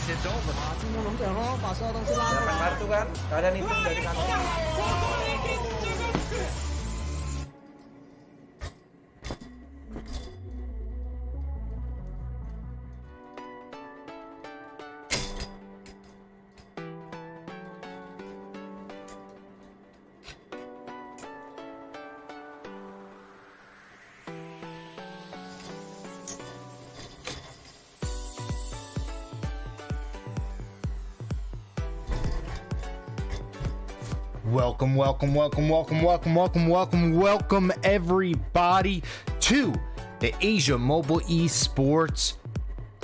it's over. Silakan kartu kan? Kalian hitung dari kantong. Welcome everybody to the Asia Mobile Esports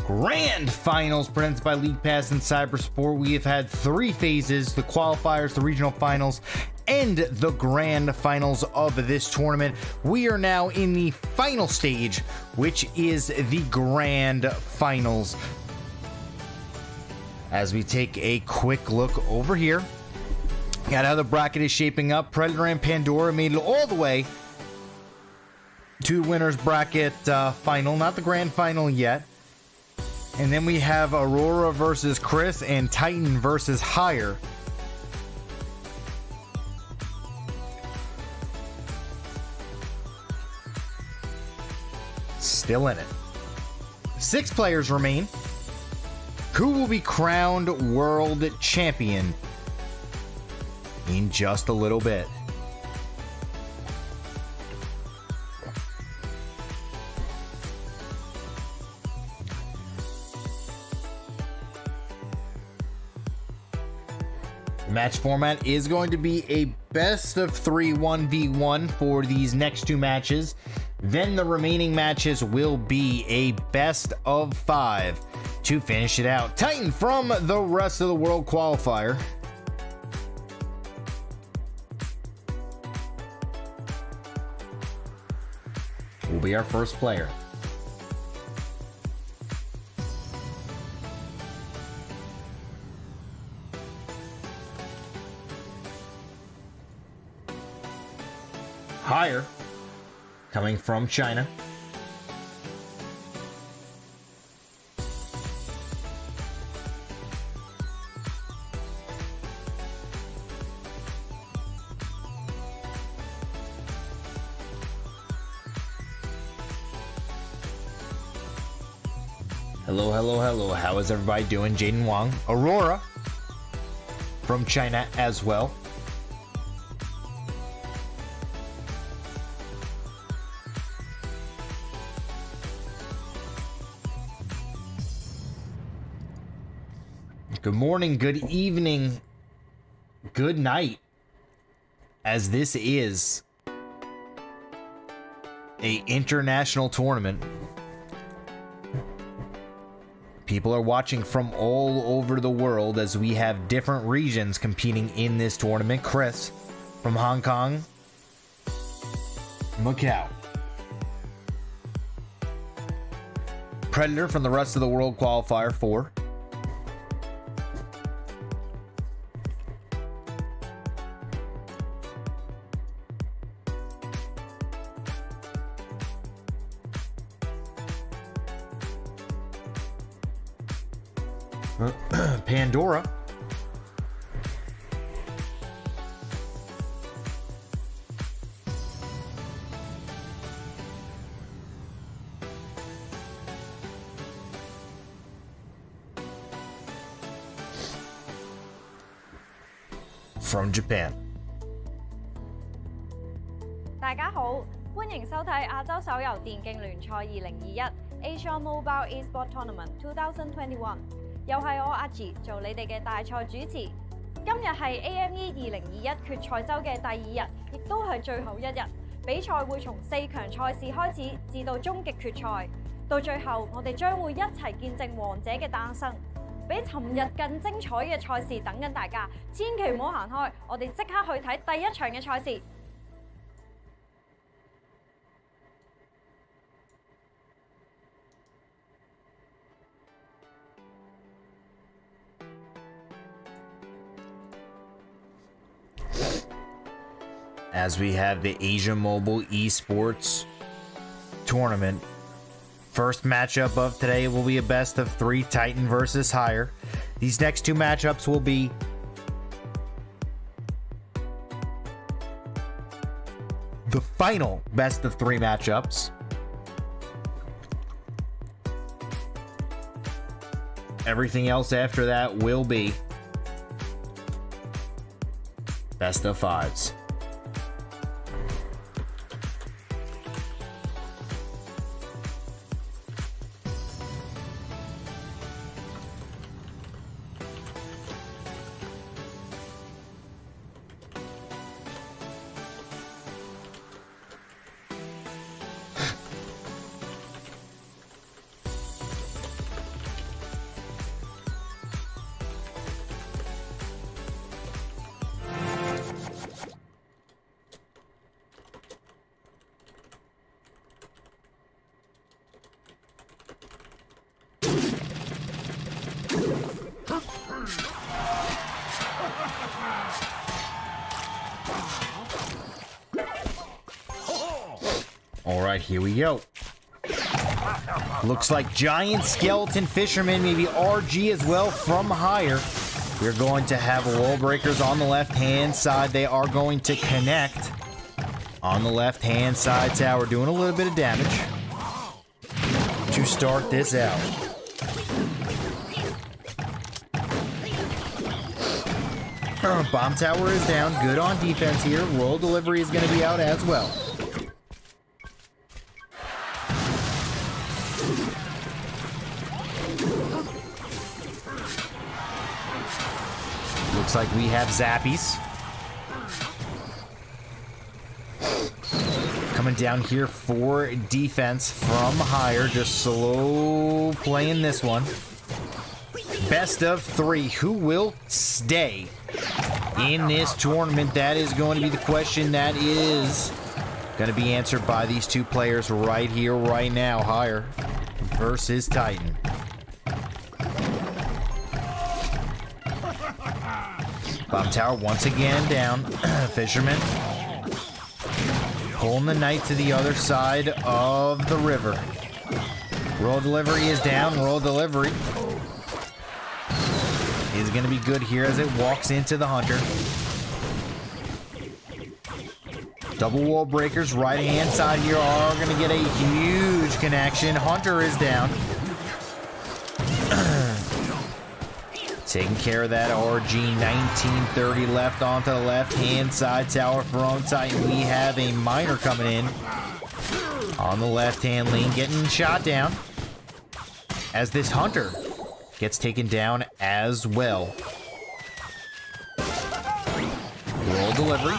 Grand Finals presented by LeaguePass and Cyberport. We have had three phases: the qualifiers, the regional finals, and the grand finals of this tournament. We are now in the final stage, which is the grand finals. As we take a quick look over here at how the bracket is shaping up, Predator and Pandora made it all the way to winners bracket final, not the grand final yet. And then we have Aurora versus Chris and Titan versus Higher. Still in it. 6 players remain. Who will be crowned world champion in just a little bit? The match format is going to be a best of 3 1v1 for these next 2 matches. Then the remaining matches will be a best of 5 to finish it out. Titan from the rest of the world qualifier will be our first player. Higher, coming from China. Hello. How is everybody doing? Jaden Wang. Aurora from China as well. Good morning, good evening, good night, as this is an international tournament. People are watching from all over the world as we have different regions competing in this tournament. Chris from Hong Kong, Macau. Predator from the rest of the world qualifier 4. Pandora from Japan. 大家好，歡迎收睇亞洲手遊電競聯賽2021 Asia Mobile Esports Tournament 2021。又係我阿 G 做你哋嘅大賽主持。今日係 AME 2021決賽周嘅第2日，亦都係最後一日。比賽會從4強賽事開始，至到終極決賽。到最後，我哋將會一齊見證王者嘅誕生。比尋日更精彩嘅賽事等緊大家，千祈唔好行開，我哋即刻去睇第一場嘅賽事。As we have the Asia Mobile Esports Tournament First matchup of today will be a best of 3 Titan versus higher. These next 2 matchups will be the final best of 3 matchups. Everything else after that will be best of 5s. All right, here we go. Looks like Giant Skeleton Fisherman, maybe RG as well from higher. We're going to have wall breakers on the left-hand side. They are going to connect on the left-hand side tower, doing a little bit of damage to start this out. Bomb tower is down. Good on defense here. Royal delivery is going to be out as well. Looks like we have Zappies coming down here for defense from higher. Just slow playing this one. Best of 3. Who will stay in this tournament? That is going to be the question that is going to be answered by these 2 players right here, right now. Higher versus Titan. Bomb tower once again down. Fisherman pulling the knight to the other side of the river. Roll delivery is down. Roll delivery is going to be good here as it walks into the hunter. Double wall breakers right hand side here are going to get a huge connection. Hunter is down. Taking care of that RG. 1930 left onto the left-hand side tower from Titan. We have a miner coming in on the left-hand lane, getting shot down as this hunter gets taken down as well. Roll delivery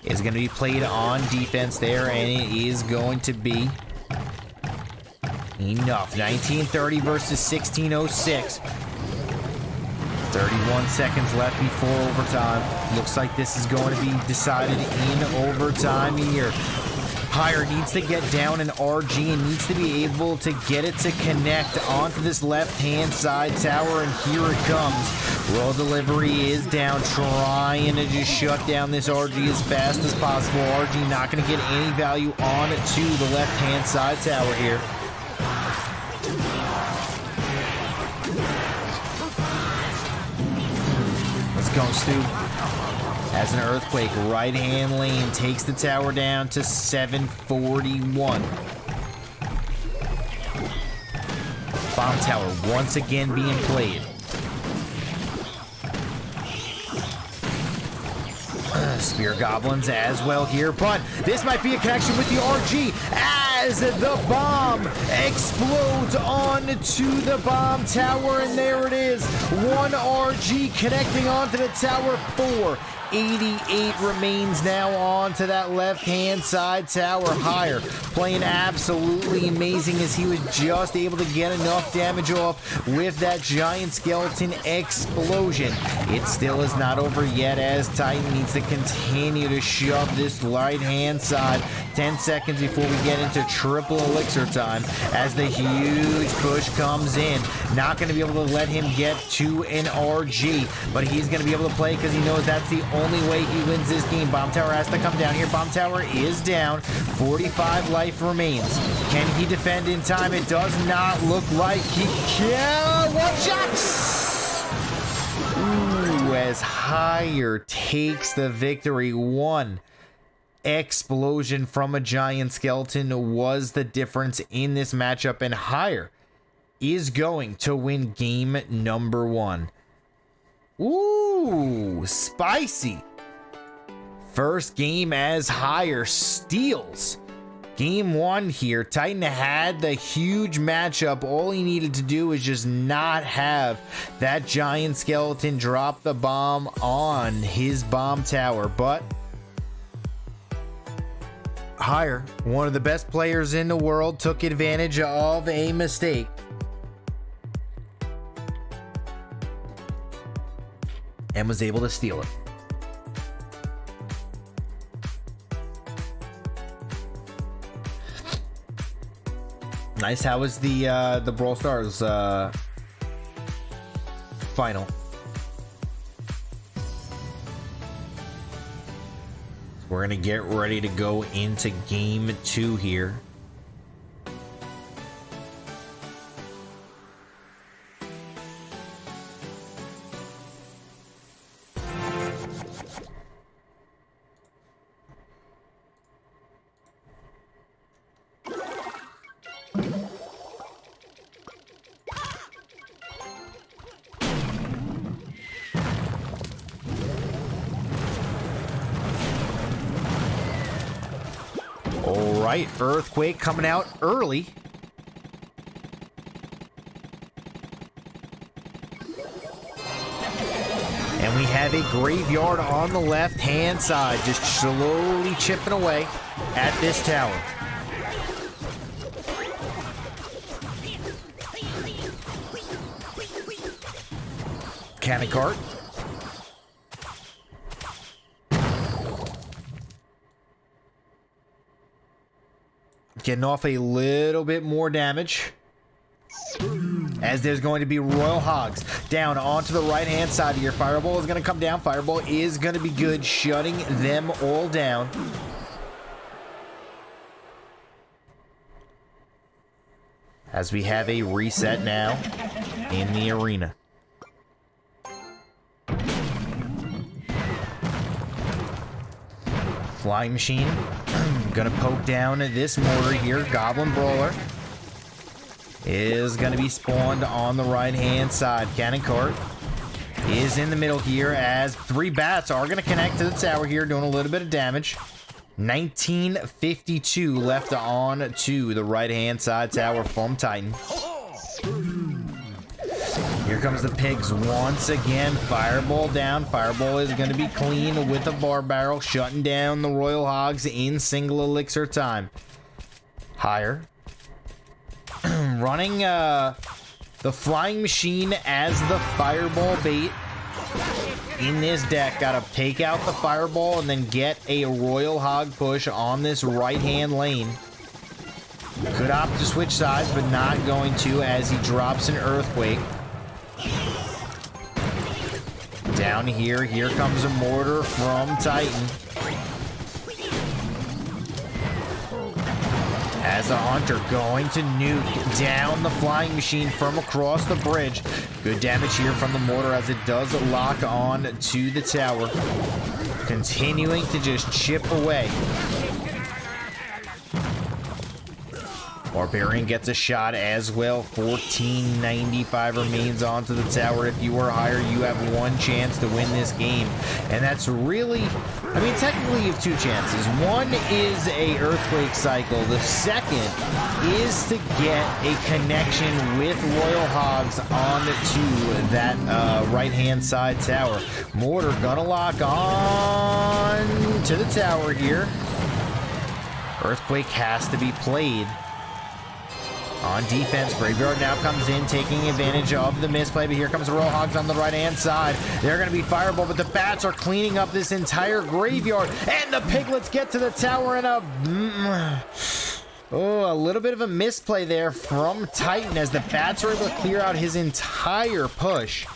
is going to be played on defense there, and it is going to be enough. 1930 versus 1606. 31 seconds left before overtime. Looks like this is going to be decided in overtime here. Higher needs to get down an RG and needs to be able to get it to connect onto this left-hand side tower, and here it comes. Roll delivery is down, trying to just shut down this RG as fast as possible. RG not going to get any value on to the left-hand side tower here. Let's go, Stu. As an earthquake, right-hand lane takes the tower down to 741. Bomb tower once again being played. Spear goblins as well here, but this might be a connection with the RG as the bomb explodes onto the bomb tower, and there it is. 1 RG connecting onto the tower. 488 remains now onto that left-hand side tower. Higher playing absolutely amazing as he was just able to get enough damage off with that giant skeleton explosion. It still is not over yet as Titan needs to continue to shove this right-hand side. 10 seconds before we get into triple elixir time as the huge push comes in. Not going to be able to let him get to an RG, but he's going to be able to play because he knows that's the only way he wins this game. Bomb tower has to come down here. Bomb tower is down. 45 life remains. Can he defend in time? It does not look like he can. One shot! Ooh, as Higher takes the victory. One explosion from a giant skeleton was the difference in this matchup, and Higher is going to win game number 1. Ooh, spicy. First game as Higher steals game 1 here. Titan had the huge matchup. All he needed to do is just not have that giant skeleton drop the bomb on his bomb tower, but Higher, one of the best players in the world, took advantage of a mistake. And was able to steal it. Nice. How was the Brawl Stars final? We're gonna get ready to go into game 2 here. Alright, Earthquake coming out early. And we have a Graveyard on the left-hand side, just slowly chipping away at this tower. Cannon cart. Getting off a little bit more damage. As there's going to be Royal Hogs down onto the right-hand side of your Fireball is going to come down. Fireball is going to be good, shutting them all down. As we have a reset now in the arena. Flying Machine gonna poke down this mortar here. Goblin Brawler is gonna be spawned on the right hand side. Cannon Cart is in the middle here as 3 bats are gonna connect to the tower here, doing a little bit of damage. 1952 left on to the right hand side tower from Titan. Here comes the pigs once again. Fireball down. Fireball is going to be clean with a bar barrel, shutting down the Royal Hogs in single elixir time. Higher. Running the Flying Machine as the Fireball bait in this deck. Got to take out the Fireball and then get a Royal Hog push on this right-hand lane. Could opt to switch sides, but not going to as he drops an Earthquake. Down here comes a mortar from Titan. As a Hunter going to nuke down the Flying Machine from across the bridge. Good damage here from the mortar as it does lock on to the tower. Continuing to just chip away. Barbarian gets a shot as well. 1495 remains onto the tower. If you are Higher, you have 1 chance to win this game. And that's really, I mean, technically you have 2 chances. One is a Earthquake cycle. The second is to get a connection with Royal Hogs onto that right-hand side tower. Mortar gonna lock on to the tower here. Earthquake has to be played. On defense, Graveyard now comes in, taking advantage of the misplay, but here comes the Royal Hogs on the right-hand side. They're going to be Fireball, but the Bats are cleaning up this entire Graveyard, and the Piglets get to the tower, and a little bit of a misplay there from Titan as the Bats are able to clear out his entire push.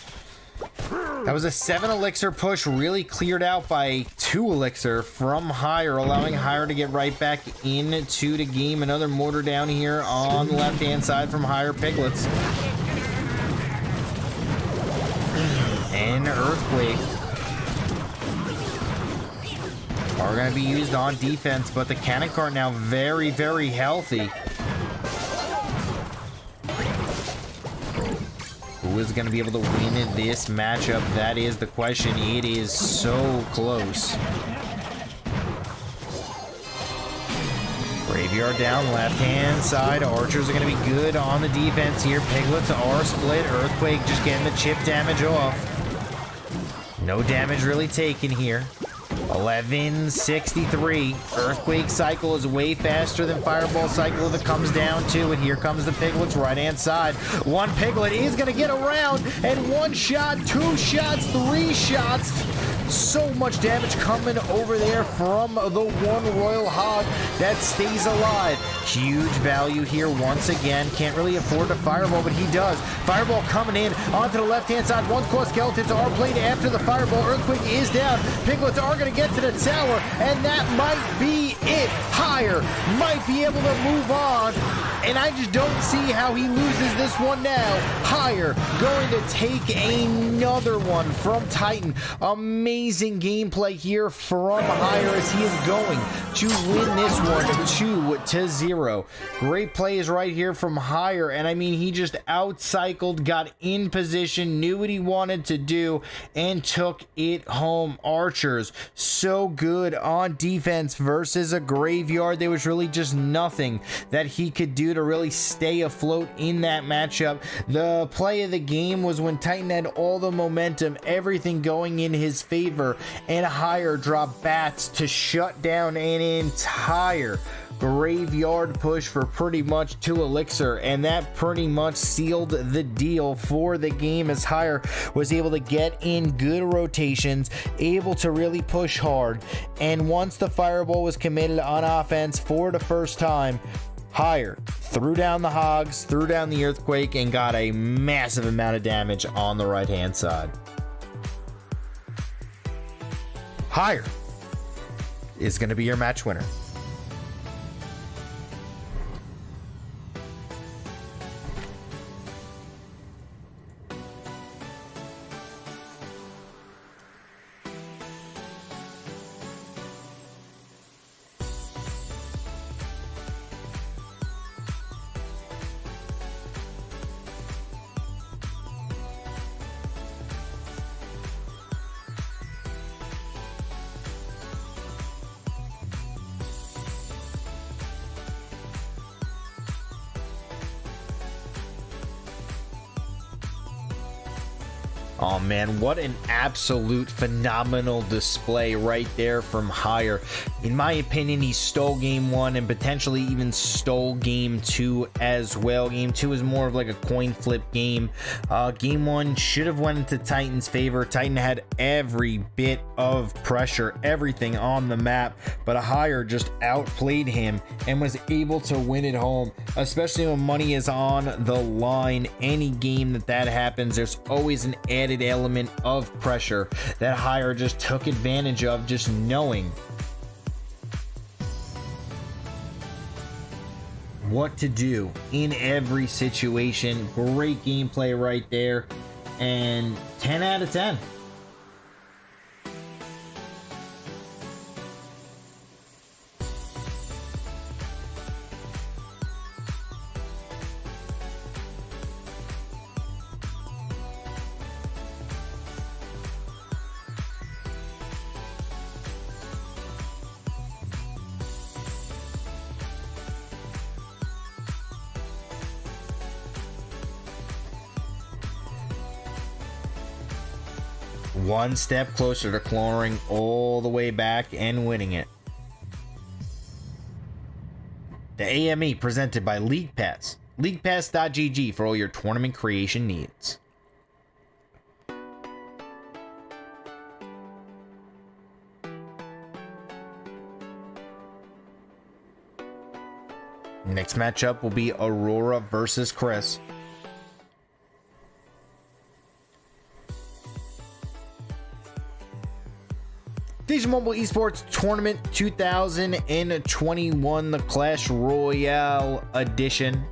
That was a 7 elixir push, really cleared out by 2 elixir from Higher, allowing Higher to get right back into the game. Another mortar down here on the left-hand side from Higher Piglets. And Earthquake are going to be used on defense, but the cannon cart now very, very healthy. Who is going to be able to win this matchup? That is the question. It is so close. Graveyard down left-hand side. Archers are going to be good on the defense here. Piglets are split. Earthquake just getting the chip damage off. No damage really taken here. 1163. Earthquake cycle is way faster than Fireball cycle if it comes down to it. Here comes the Piglets right hand side. One Piglet is going to get around, and 1 shot, 2 shots, 3 shots. So much damage coming over there from the one Royal Hog that stays alive. Huge value here once again. Can't really afford to Fireball, but he does. Fireball coming in onto the left-hand side. One core Skeletons are played after the Fireball. Earthquake is down. Piglets are going to get to the tower, and that might be it. Higher might be able to move on, and I just don't see how he loses this one now. Higher going to take another one from Titan. Amazing gameplay here from Higher as he is going to win this one 2-0. Great plays right here from Higher, and I mean, he just outcycled, got in position, knew what he wanted to do, and took it home. Archers so good on defense versus a Graveyard. There was really just nothing that he could do to really stay afloat in that matchup. The play of the game was when Titan had all the momentum, everything going in his favor, and Higher dropped Bats to shut down an entire Graveyard push for pretty much 2 elixir, and that pretty much sealed the deal for the game as Higher was able to get in good rotations, able to really push hard, and once the Fireball was committed on offense for the first time, Higher threw down the Hogs, threw down the Earthquake, and got a massive amount of damage on the right hand side. Higher is going to be your match winner. Oh man, what an absolute phenomenal display right there from Higher. In my opinion, he stole game 1 and potentially even stole game 2 as well. Game 2 is more of like a coin flip game. Game 1 should have went into Titan's favor. Titan had every bit of pressure, everything on the map, but Higher just outplayed him and was able to win it home, especially when money is on the line. Any game that happens, there's always an added element of pressure that Higher just took advantage of, just knowing what to do in every situation. Great gameplay right there, and 10 out of 10. One step closer to clawing all the way back and winning it. The AME presented by LeaguePass LeaguePass.gg for all your tournament creation needs. Next matchup will be Aurora versus Chris. Asia Mobile Esports Tournament 2021, the Clash Royale edition.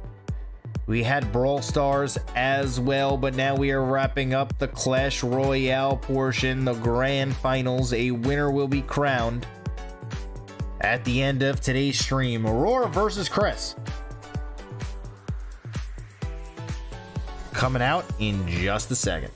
We had Brawl Stars as well, but now we are wrapping up the Clash Royale portion, the grand finals. A winner will be crowned at the end of today's stream. Aurora versus Chris. Coming out in just a second.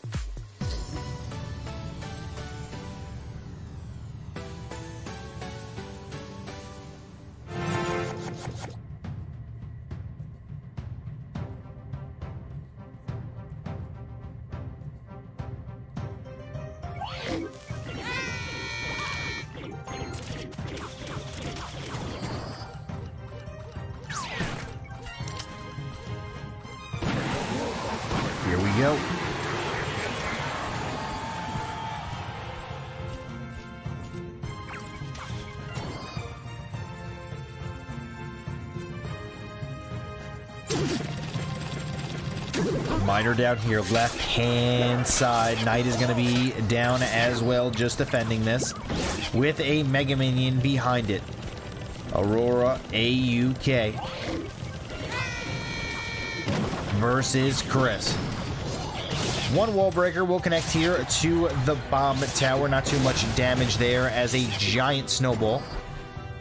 Here we go. Miner down here, left hand side. Knight is going to be down as well, just defending this with a Mega Minion behind it. Aurora AUK versus Chris. One wall breaker will connect here to the bomb tower. Not too much damage there, as a giant snowball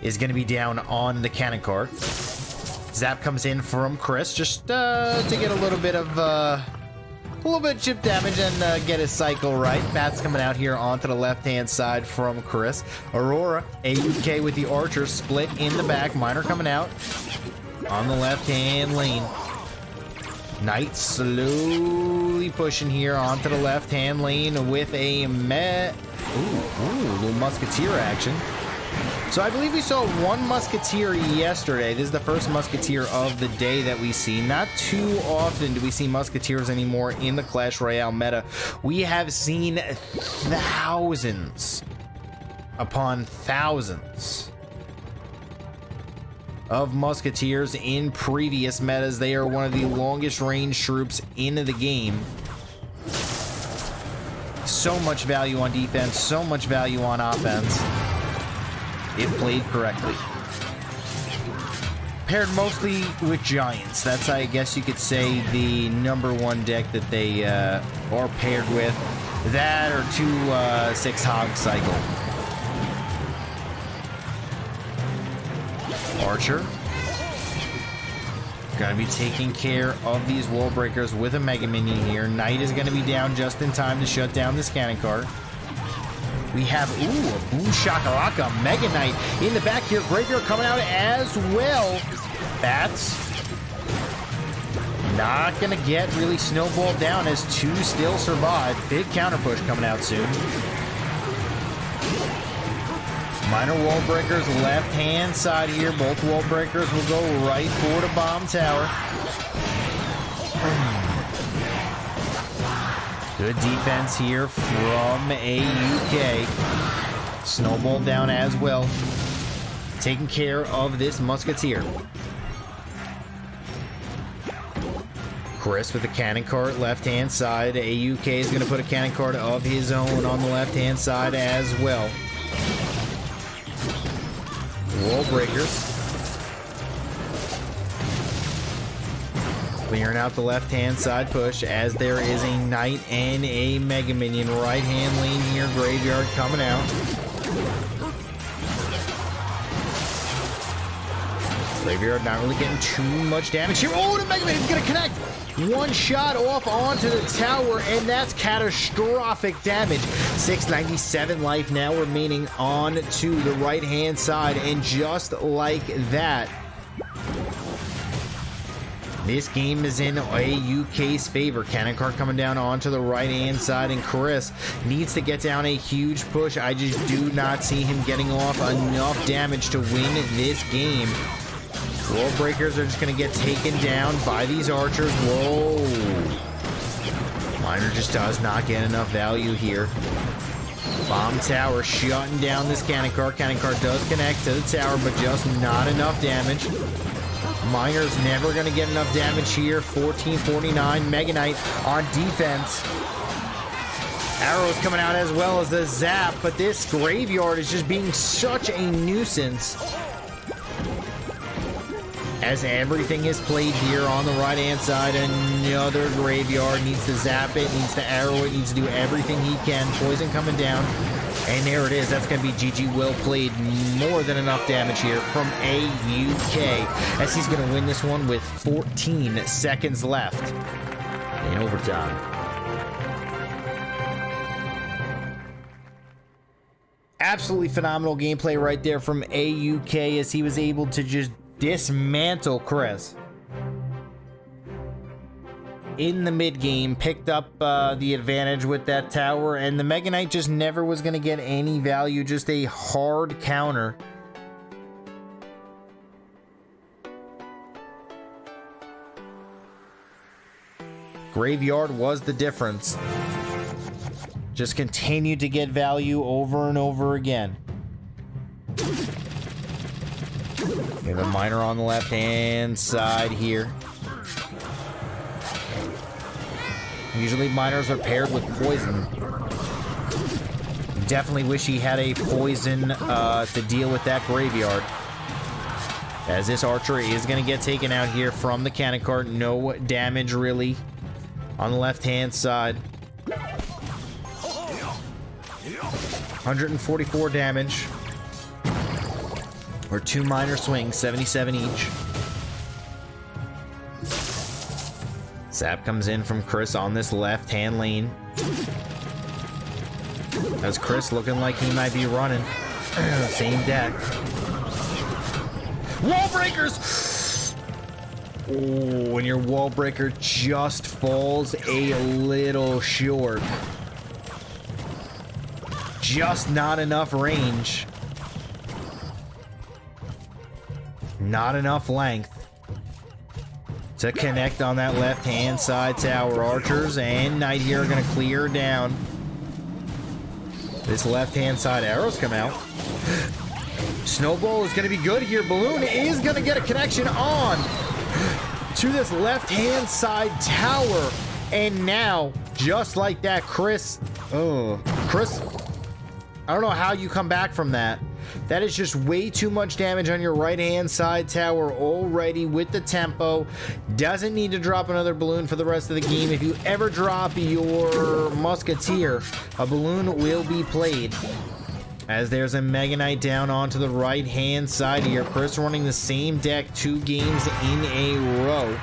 is going to be down on the cannon cart. Zap comes in from Chris just to get a little bit of chip damage and get his cycle right. Bats coming out here onto the left-hand side from Chris. Aurora AUK with the archer split in the back. Miner coming out on the left-hand lane. Knight slowly pushing here onto the left-hand lane with a little musketeer action. So I believe we saw one musketeer yesterday. This is the first musketeer of the day that we see. Not too often do we see musketeers anymore in the Clash Royale meta. We have seen thousands upon thousands of musketeers in previous metas. They are one of the longest range troops in the game. So much value on defense, so much value on offense, if played correctly. Paired mostly with giants. That's, I guess you could say, the #1 deck that they are paired with. That or 2/6 hog cycle. Archer gonna be taking care of these wall breakers with a Mega Minion here. Knight is gonna be down just in time to shut down this cannon cart. We have, a Boom Shakalaka Mega Knight in the back here. Graveyard coming out as well. Bats not gonna get really snowballed down as 2 still survive. Big counter push coming out soon. Minor wall breakers left hand side here. Both wall breakers will go right for the bomb tower. Good defense here from AUK. Snowball down as well. Taking care of this musketeer. Chris with the cannon cart left hand side. AUK is going to put a cannon cart of his own on the left hand side as well. Wall breakers. Clearing out the left-hand side push as there is a Knight and a Mega Minion. Right-hand lane here. Graveyard coming out. Graveyard not really getting too much damage here. Oh, the Mega Minion's going to connect. One shot off onto the tower, and that's catastrophic damage. 697 life now remaining on to the right-hand side, and just like that, this game is in AUK's favor. Cannon cart coming down onto the right-hand side, and Chris needs to get down a huge push. I just do not see him getting off enough damage to win this game. Wall breakers are just going to get taken down by these archers. Whoa. Miner just does not get enough value here. Bomb tower shutting down this cannon car. Cannon car does connect to the tower, but just not enough damage. Miner's never going to get enough damage here. 1449. Mega Knight on defense. Arrows coming out as well as the zap, but this graveyard is just being such a nuisance. As everything is played here on the right-hand side, another graveyard needs to zap it, needs to arrow it, needs to do everything he can. Poison coming down, and there it is. That's going to be GG. Well played. More than enough damage here from AUK, as he's going to win this one with 14 seconds left in overtime. Absolutely phenomenal gameplay right there from AUK, as he was able to just dismantle Chris in the mid game, picked up the advantage with that tower, and the Mega Knight just never was going to get any value. Just a hard counter. Graveyard was the difference. Just continued to get value over and over again. We have a miner on the left-hand side here. Usually miners are paired with poison. Definitely wish he had a poison to deal with that graveyard. As this archer is going to get taken out here from the cannon cart. No damage really on the left-hand side. 144 damage. Or 2 miner swings, 77 each. Zap comes in from Chris on this left-hand lane. As Chris looking like he might be running. Same deck. Wall breakers! Oh, and your wall breaker just falls a little short. Just not enough range. Not enough length to connect on that left-hand side tower. Archers and Knight here are going to clear down. This left-hand side arrows come out. Snowball is going to be good here. Balloon is going to get a connection on to this left-hand side tower. And now, just like that, Chris, I don't know how you come back from that. That is just way too much damage on your right-hand side tower already with the tempo. Doesn't need to drop another balloon for the rest of the game. If you ever drop your Musketeer, a balloon will be played. As there's a Mega Knight down onto the right-hand side here. Chris running the same deck 2 games in a row.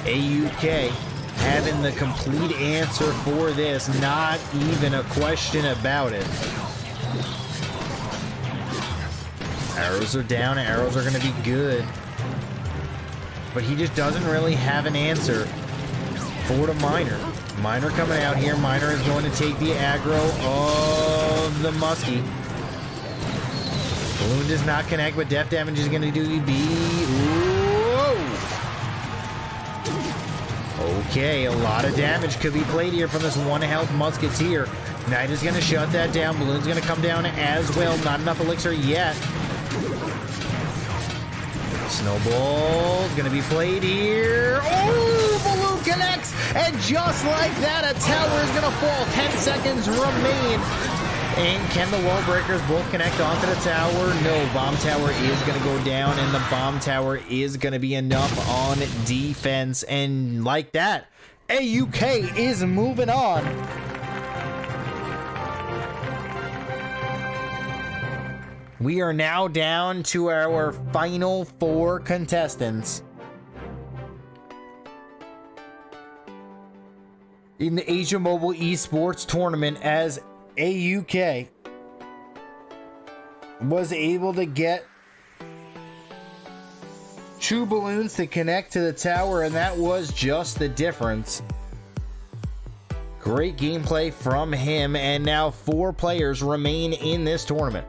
AUK having the complete answer for this. Not even a question about it. Arrows are down. Arrows are going to be good. But he just doesn't really have an answer for the Miner. Miner coming out here. Miner is going to take the aggro of the Muskie. Balloon does not connect, but death damage is going to do Okay, a lot of damage could be played here from this 1 health Musketeer. Knight is going to shut that down. Balloon's going to come down as well. Not enough elixir yet. Snowball going to be played here. Oh, Balloon connects. And just like that, a tower is going to fall. 10 seconds remain. And can the wall breakers both connect onto the tower? No, bomb tower is going to go down, and the bomb tower is going to be enough on defense. And like that, AUK is moving on. We are now down to our final 4 contestants in the Asia Mobile Esports Tournament, as AUK was able to get 2 balloons to connect to the tower, and that was just the difference. Great gameplay from him, and now 4 players remain in this tournament.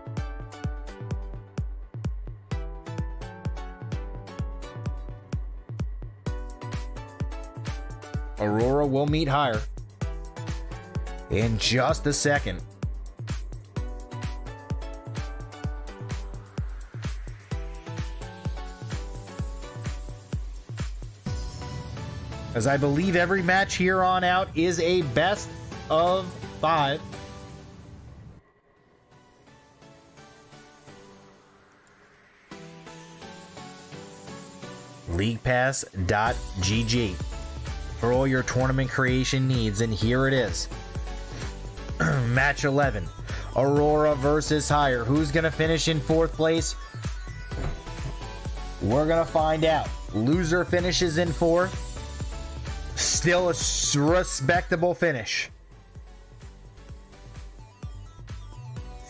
will meet higher in just a second. As I believe every match here on out is a best of 5. LeaguePass.gg for all your tournament creation needs, and here it is. Match 11, Aurora versus Higher. Who's gonna finish in 4th place? We're gonna find out. Loser finishes in 4th. Still a respectable finish.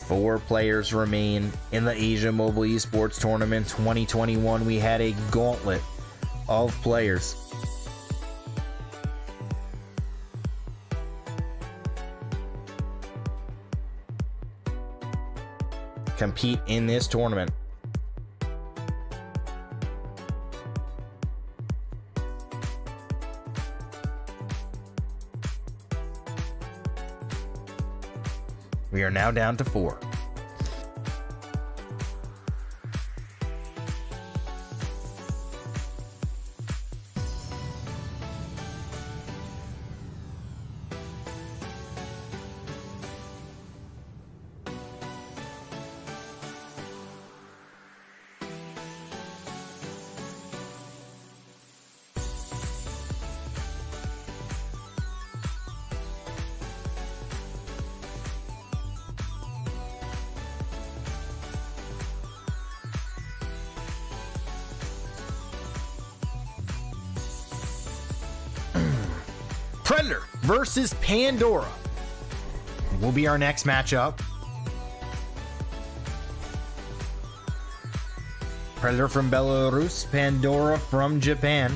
4 players remain in the Asia Mobile Esports Tournament 2021. We had a gauntlet of players. Compete in this tournament. We are now down to 4. Predator versus Pandora will be our next matchup. Predator from Belarus, Pandora from Japan.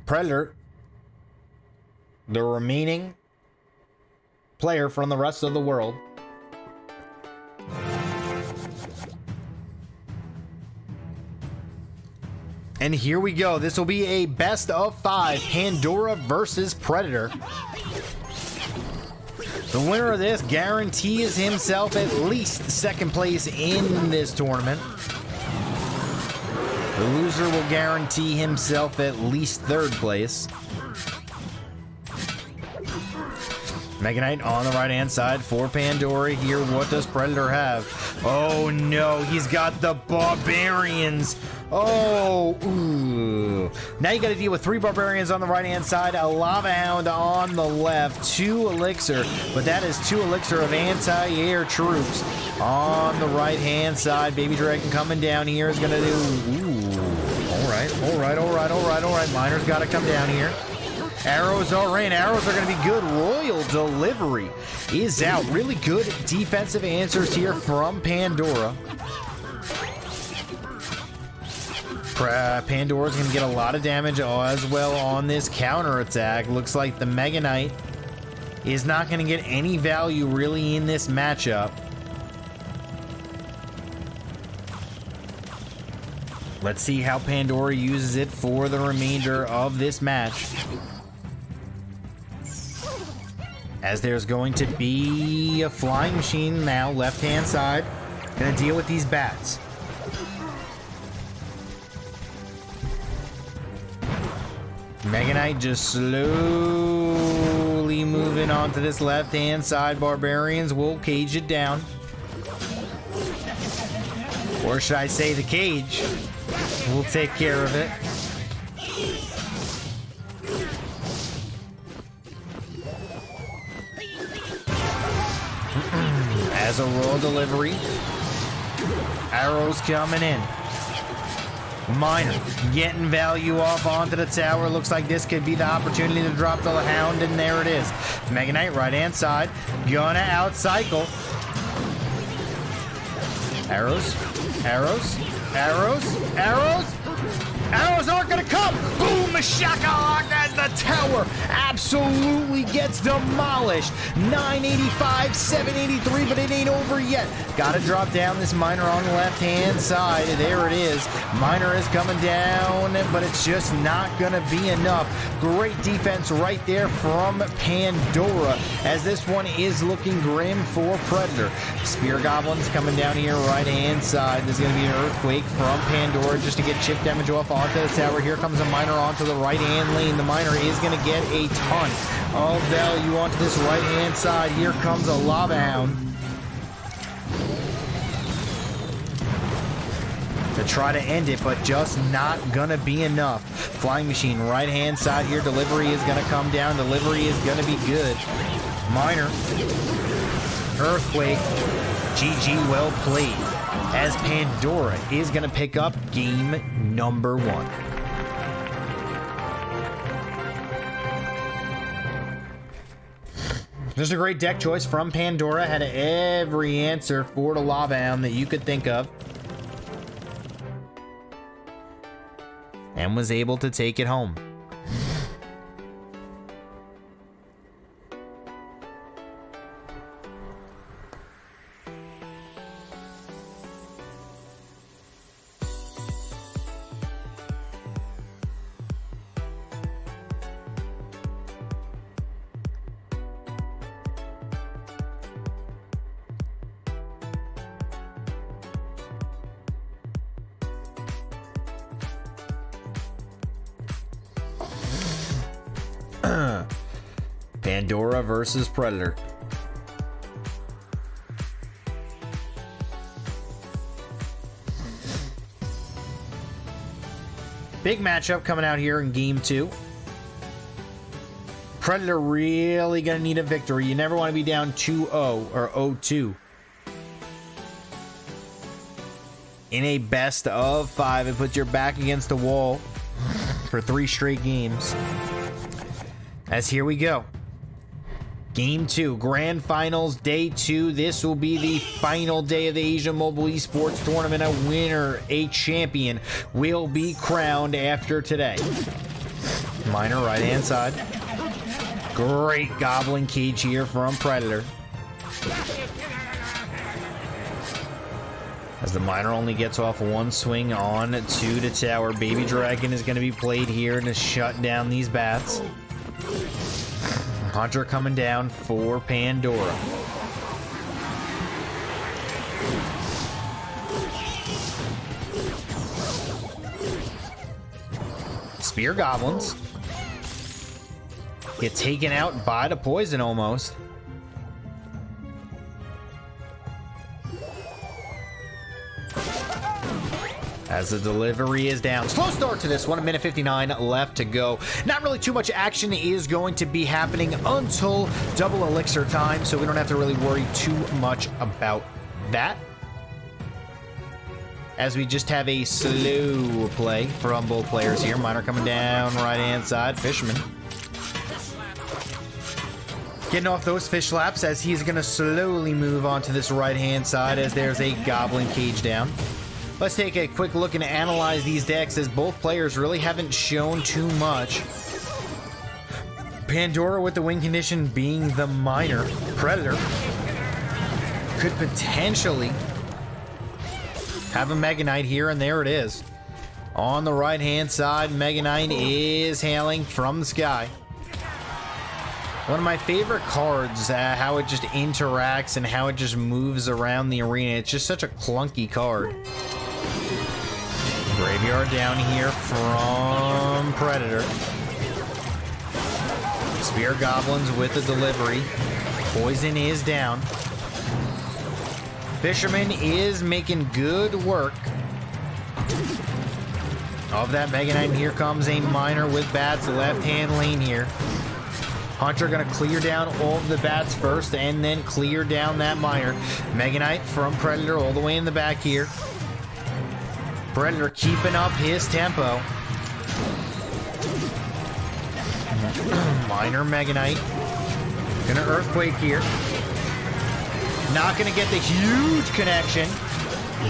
Predator, the remaining player from the rest of the world. And here we go. This will be a best of 5. Pandora versus Predator. The winner of this guarantees himself at least 2nd place in this tournament. The loser will guarantee himself at least 3rd place. Mega Knight on the right-hand side for Pandora here. What does Predator have? Oh no, he's got the Barbarians. Oh, ooh. Now you got to deal with 3 Barbarians on the right-hand side, a Lava Hound on the left, 2 Elixir, but that is 2 Elixir of anti-air troops on the right-hand side. Baby Dragon coming down here is going to do... Ooh, all right. Miner's got to come down here. Arrows are in. Arrows are going to be good. Royal Delivery is out. Really good defensive answers here from Pandora. Pandora's going to get a lot of damage as well on this counter attack. Looks like the Mega Knight is not going to get any value really in this matchup. Let's see how Pandora uses it for the remainder of this match. As there's going to be a flying machine now, left-hand side. Going to deal with these bats. Mega Knight just slowly moving on to this left-hand side. Barbarians will cage it down. Or should I say the cage will take care of it. As a Royal Delivery. Arrows coming in. Miner getting value off onto the tower. Looks like this could be the opportunity to drop the Hound, and there it is. Mega Knight right-hand side. Gonna outcycle. Arrows. Arrows aren't gonna come. Boom, shakalaka as the tower absolutely gets demolished. 985, 783, but it ain't over yet. Gotta drop down this miner on the left-hand side. There it is. Miner is coming down, but it's just not gonna be enough. Great defense right there from Pandora, as this one is looking grim for Predator. Spear Goblins coming down here right-hand side. There's gonna be an earthquake from Pandora just to get chip damage off onto the tower. Here comes a miner onto the right-hand lane. The miner is going to get a ton of value onto this right-hand side. Here comes a Lava Hound to try to end it, but just not going to be enough. Flying Machine right-hand side here. Delivery is going to come down. Delivery is going to be good. Miner. Earthquake. GG, well played, as Pandora is going to pick up game number 1. Just a great deck choice from Pandora. Had every answer for the Lava Hound that you could think of, and was able to take it home. Pandora versus Predator. Big matchup coming out here in game 2. Predator really gonna need a victory. You never want to be down 2-0 or 0-2 in a best of 5. It puts your back against the wall for 3 straight games. As here we go. Game 2, Grand Finals, Day 2. This will be the final day of the Asia Mobile Esports Tournament. A winner, a champion, will be crowned after today. Miner right-hand side. Great Goblin Cage here from Predator, as the Miner only gets off 1 swing on to the tower. Baby Dragon is going to be played here to shut down these bats. Hunter coming down for Pandora. Spear Goblins get taken out by the poison almost. As the delivery is down. Slow start to this one, 1:59 left to go. Not really too much action is going to be happening until double elixir time, so we don't have to really worry too much about that, as we just have a slow play from both players here. Miner coming down right-hand side. Fisherman getting off those fish laps, as he's going to slowly move onto this right-hand side, as there's a Goblin Cage down. Let's take a quick look and analyze these decks, as both players really haven't shown too much. Pandora with the win condition being the Miner. Predator could potentially have a Mega Knight here, and there it is. On the right-hand side, Mega Knight is hailing from the sky. One of my favorite cards, how it just interacts and how it just moves around the arena. It's just such a clunky card. Graveyard down here from Predator. Spear Goblins with the delivery. Poison is down. Fisherman is making good work of that Mega Knight. Here comes a Miner with bats, left-hand lane here. Hunter gonna clear down all of the bats first, and then clear down that Miner. Mega Knight from Predator all the way in the back here. Predator keeping up his tempo. Miner Mega Knight. Gonna Earthquake here. Not gonna get the huge connection.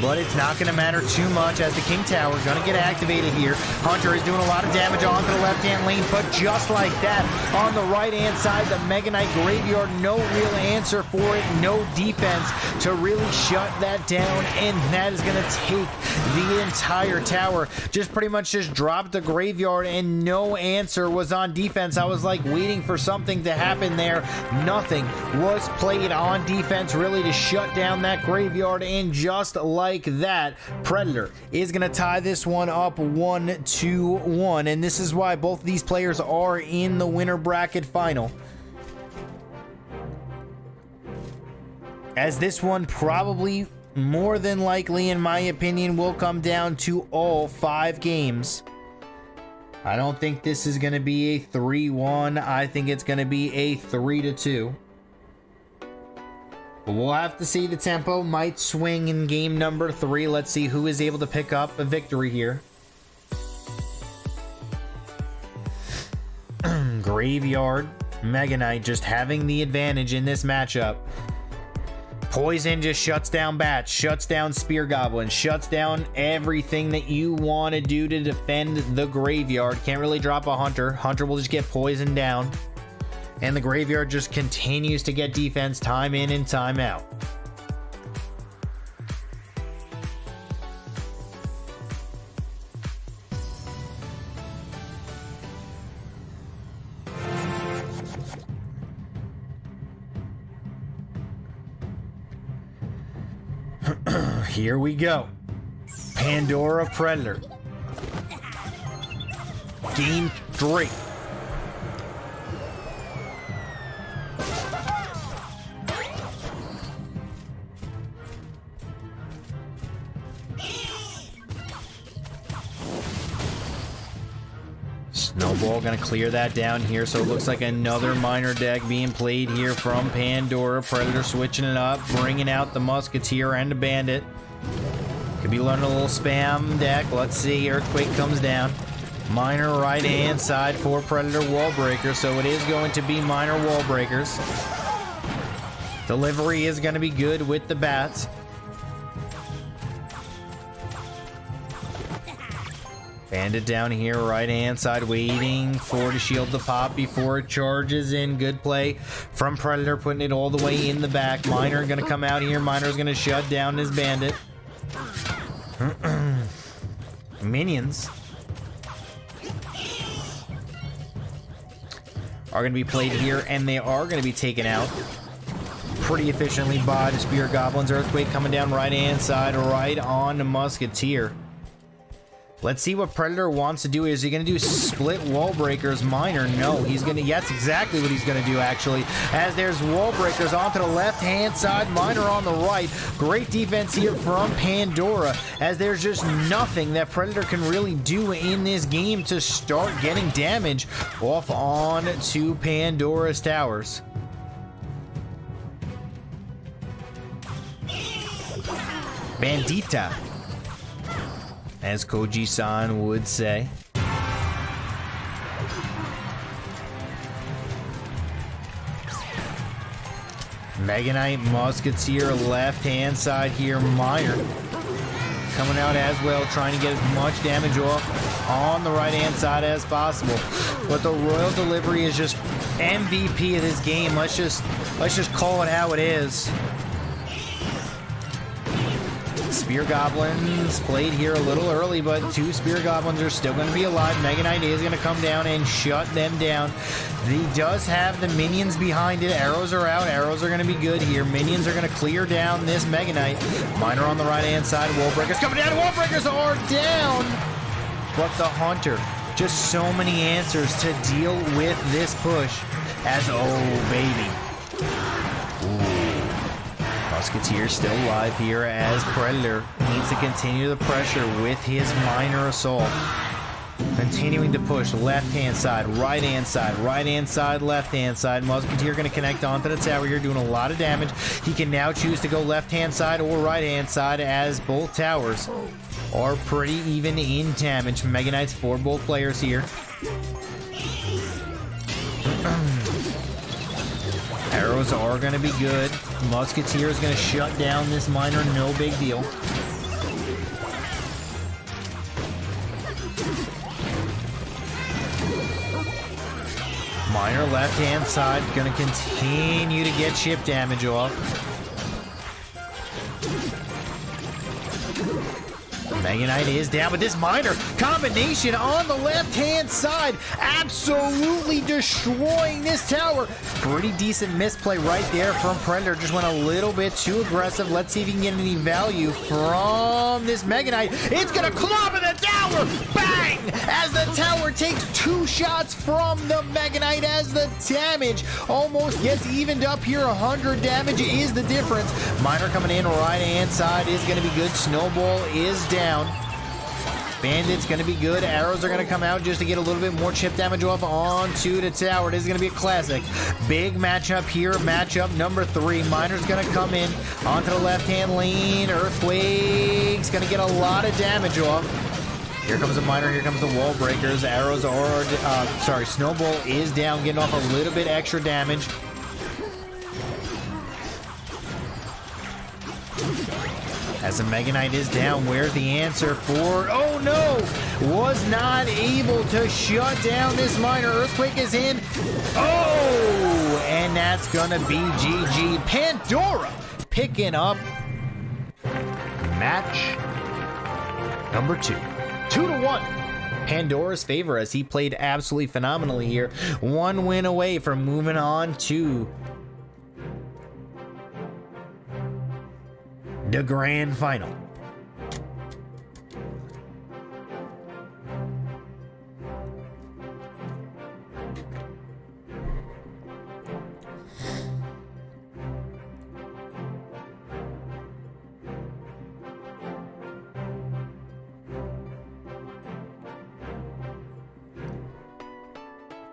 but it's not going to matter too much as the King Tower is going to get activated here. Hunter is doing a lot of damage onto the left-hand lane, but just like that, on the right-hand side, the Mega Knight Graveyard, no real answer for it, no defense to really shut that down, and that is going to take the entire tower. Just pretty much just dropped the Graveyard, and no answer was on defense. I was like waiting for something to happen there. Nothing was played on defense really to shut down that Graveyard, and just like that, Predator is going to tie this one up 1-1, and this is why both of these players are in the winner bracket final, as this one probably more than likely, in my opinion, will come down to all 5 games. I don't think this is going to be a 3-1. I think it's going to be a 3-2. But we'll have to see. The tempo might swing in game number 3. Let's see who is able to pick up a victory here. Graveyard, Mega Knight just having the advantage in this matchup. Poison just shuts down Bats, shuts down Spear Goblin, shuts down everything that you want to do to defend the Graveyard. Can't really drop a Hunter. Hunter will just get poisoned down. And the Graveyard just continues to get defense time in and time out. Here we go. Pandora Predator. Game 3. Snowball gonna clear that down here, so it looks like another minor deck being played here from Pandora. Predator switching it up, bringing out the Musketeer and the Bandit. Could be learning a little spam deck. Let's see. Earthquake comes down. Minor right hand side for Predator Wall Breaker, so it is going to be minor Wall Breakers. Delivery is going to be good with the Bats. Bandit down here, right hand side, waiting for the shield to pop before it charges in. Good play from Predator, putting it all the way in the back. Minor gonna come out here. Minor's gonna shut down his Bandit. Minions are gonna be played here, and they are gonna be taken out pretty efficiently by the Spear Goblins. Earthquake coming down right hand side, right on the Musketeer. Let's see what Predator wants to do. Is he going to do split wall breakers? Minor? No, he's going to... That's exactly what he's going to do, actually. As there's wall breakers onto the left-hand side, Minor on the right. Great defense here from Pandora, as there's just nothing that Predator can really do in this game to start getting damage off on to Pandora's towers. Bandita, as Koji-san would say. Mega Knight, Musketeer, left-hand side here. Minor coming out as well, trying to get as much damage off on the right-hand side as possible. But the Royal delivery is just MVP of this game. Let's just call it how it is. Spear Goblins played here a little early, but 2 Spear Goblins are still going to be alive. Mega Knight is going to come down and shut them down. He does have the minions behind it. Arrows are out. Arrows are going to be good here. Minions are going to clear down this Mega Knight. Minor on the right-hand side. Wall Breakers coming down. Wall Breakers are down. But the Hunter, just so many answers to deal with this push. As, oh, baby. Musketeer still alive here, as Predator needs to continue the pressure with his minor assault. Continuing to push left-hand side, right-hand side, right-hand side, left-hand side. Musketeer going to connect onto the tower here, doing a lot of damage. He can now choose to go left-hand side or right-hand side, as both towers are pretty even in damage. Mega Knights for both players here. Arrows are going to be good. Musketeer is going to shut down this Minor, no big deal. Miner left-hand side, going to continue to get chip damage off. Mega Knight is down, but this Miner combination on the left-hand side absolutely destroying this tower. Pretty decent misplay right there from Predator. Just went a little bit too aggressive. Let's see if he can get any value from this Mega Knight. It's going to clobber the tower. Bang! As the tower takes 2 shots from the Mega Knight, as the damage almost gets evened up here. 100 damage is the difference. Miner coming in right-hand side is going to be good. Snowball is down. Bandit's going to be good. Arrows are going to come out just to get a little bit more chip damage off onto the tower. It is going to be a classic. Big matchup here. Matchup number 3. Miner's going to come in onto the left-hand lane. Earthquake's going to get a lot of damage off. Here comes the Miner. Here comes the wall breakers. Arrows are... Snowball is down, getting off a little bit extra damage. As the Mega Knight is down, where's the answer for... Oh no! Was not able to shut down this Miner. Earthquake is in. Oh! And that's gonna be GG. Pandora picking up match number 2. 2-1. Pandora's favor as he played absolutely phenomenally here. 1 win away from moving on to the grand final.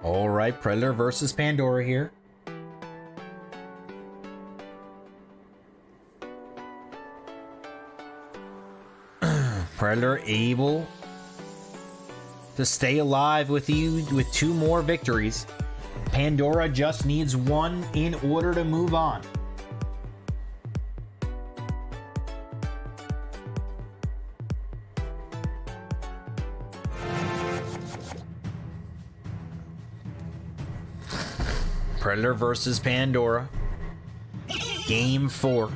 All right, Predator versus Pandora here. Predator able to stay alive with 2 more victories. Pandora just needs 1 in order to move on. Predator versus Pandora. Game 4.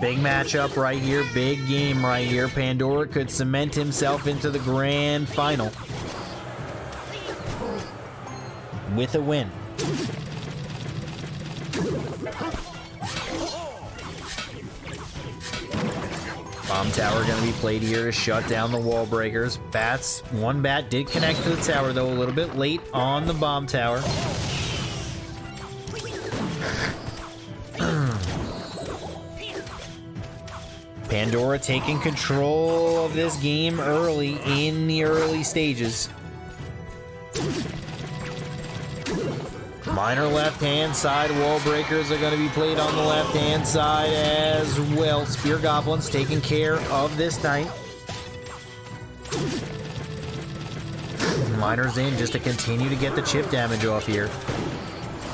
Big matchup right here. Big game right here. Pandora could cement himself into the grand final with a win. Bomb tower going to be played here to shut down the wall breakers. Bats. 1 bat did connect to the tower, though, a little bit late on the bomb tower. Pandora taking control of this game early in the early stages. Miner left-hand side. Wall breakers are going to be played on the left-hand side as well. Spear Goblins taking care of this knight. Miner's in just to continue to get the chip damage off here.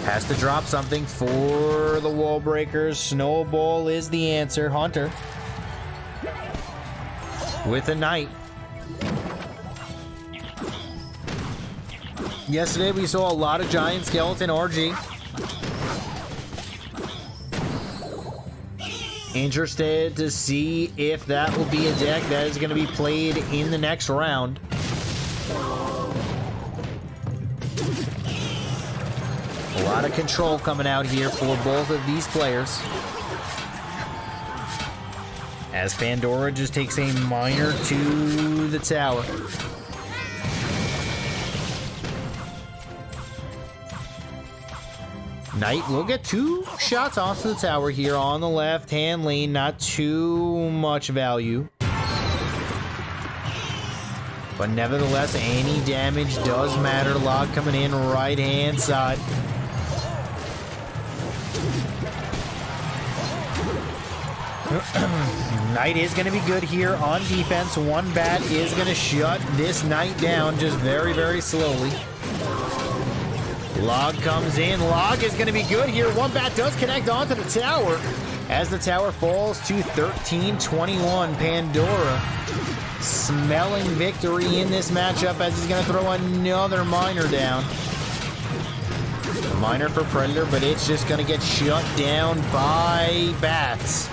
Has to drop something for the wall breakers. Snowball is the answer. Hunter with a knight. Yesterday we saw a lot of giant skeleton RG. Interested to see if that will be a deck that is going to be played in the next round. A lot of control coming out here for both of these players. As Pandora just takes a Miner to the tower. Knight will get 2 shots onto the tower here on the left-hand lane. Not too much value. But nevertheless, any damage does matter. Log coming in right-hand side. Knight is going to be good here on defense. 1 bat is going to shut this Knight down just very, very slowly. Log comes in. Log is going to be good here. 1 bat does connect onto the tower as the tower falls to 13-21. Pandora smelling victory in this matchup as he's going to throw another Miner down. Miner for Predator, but it's just going to get shut down by Bats.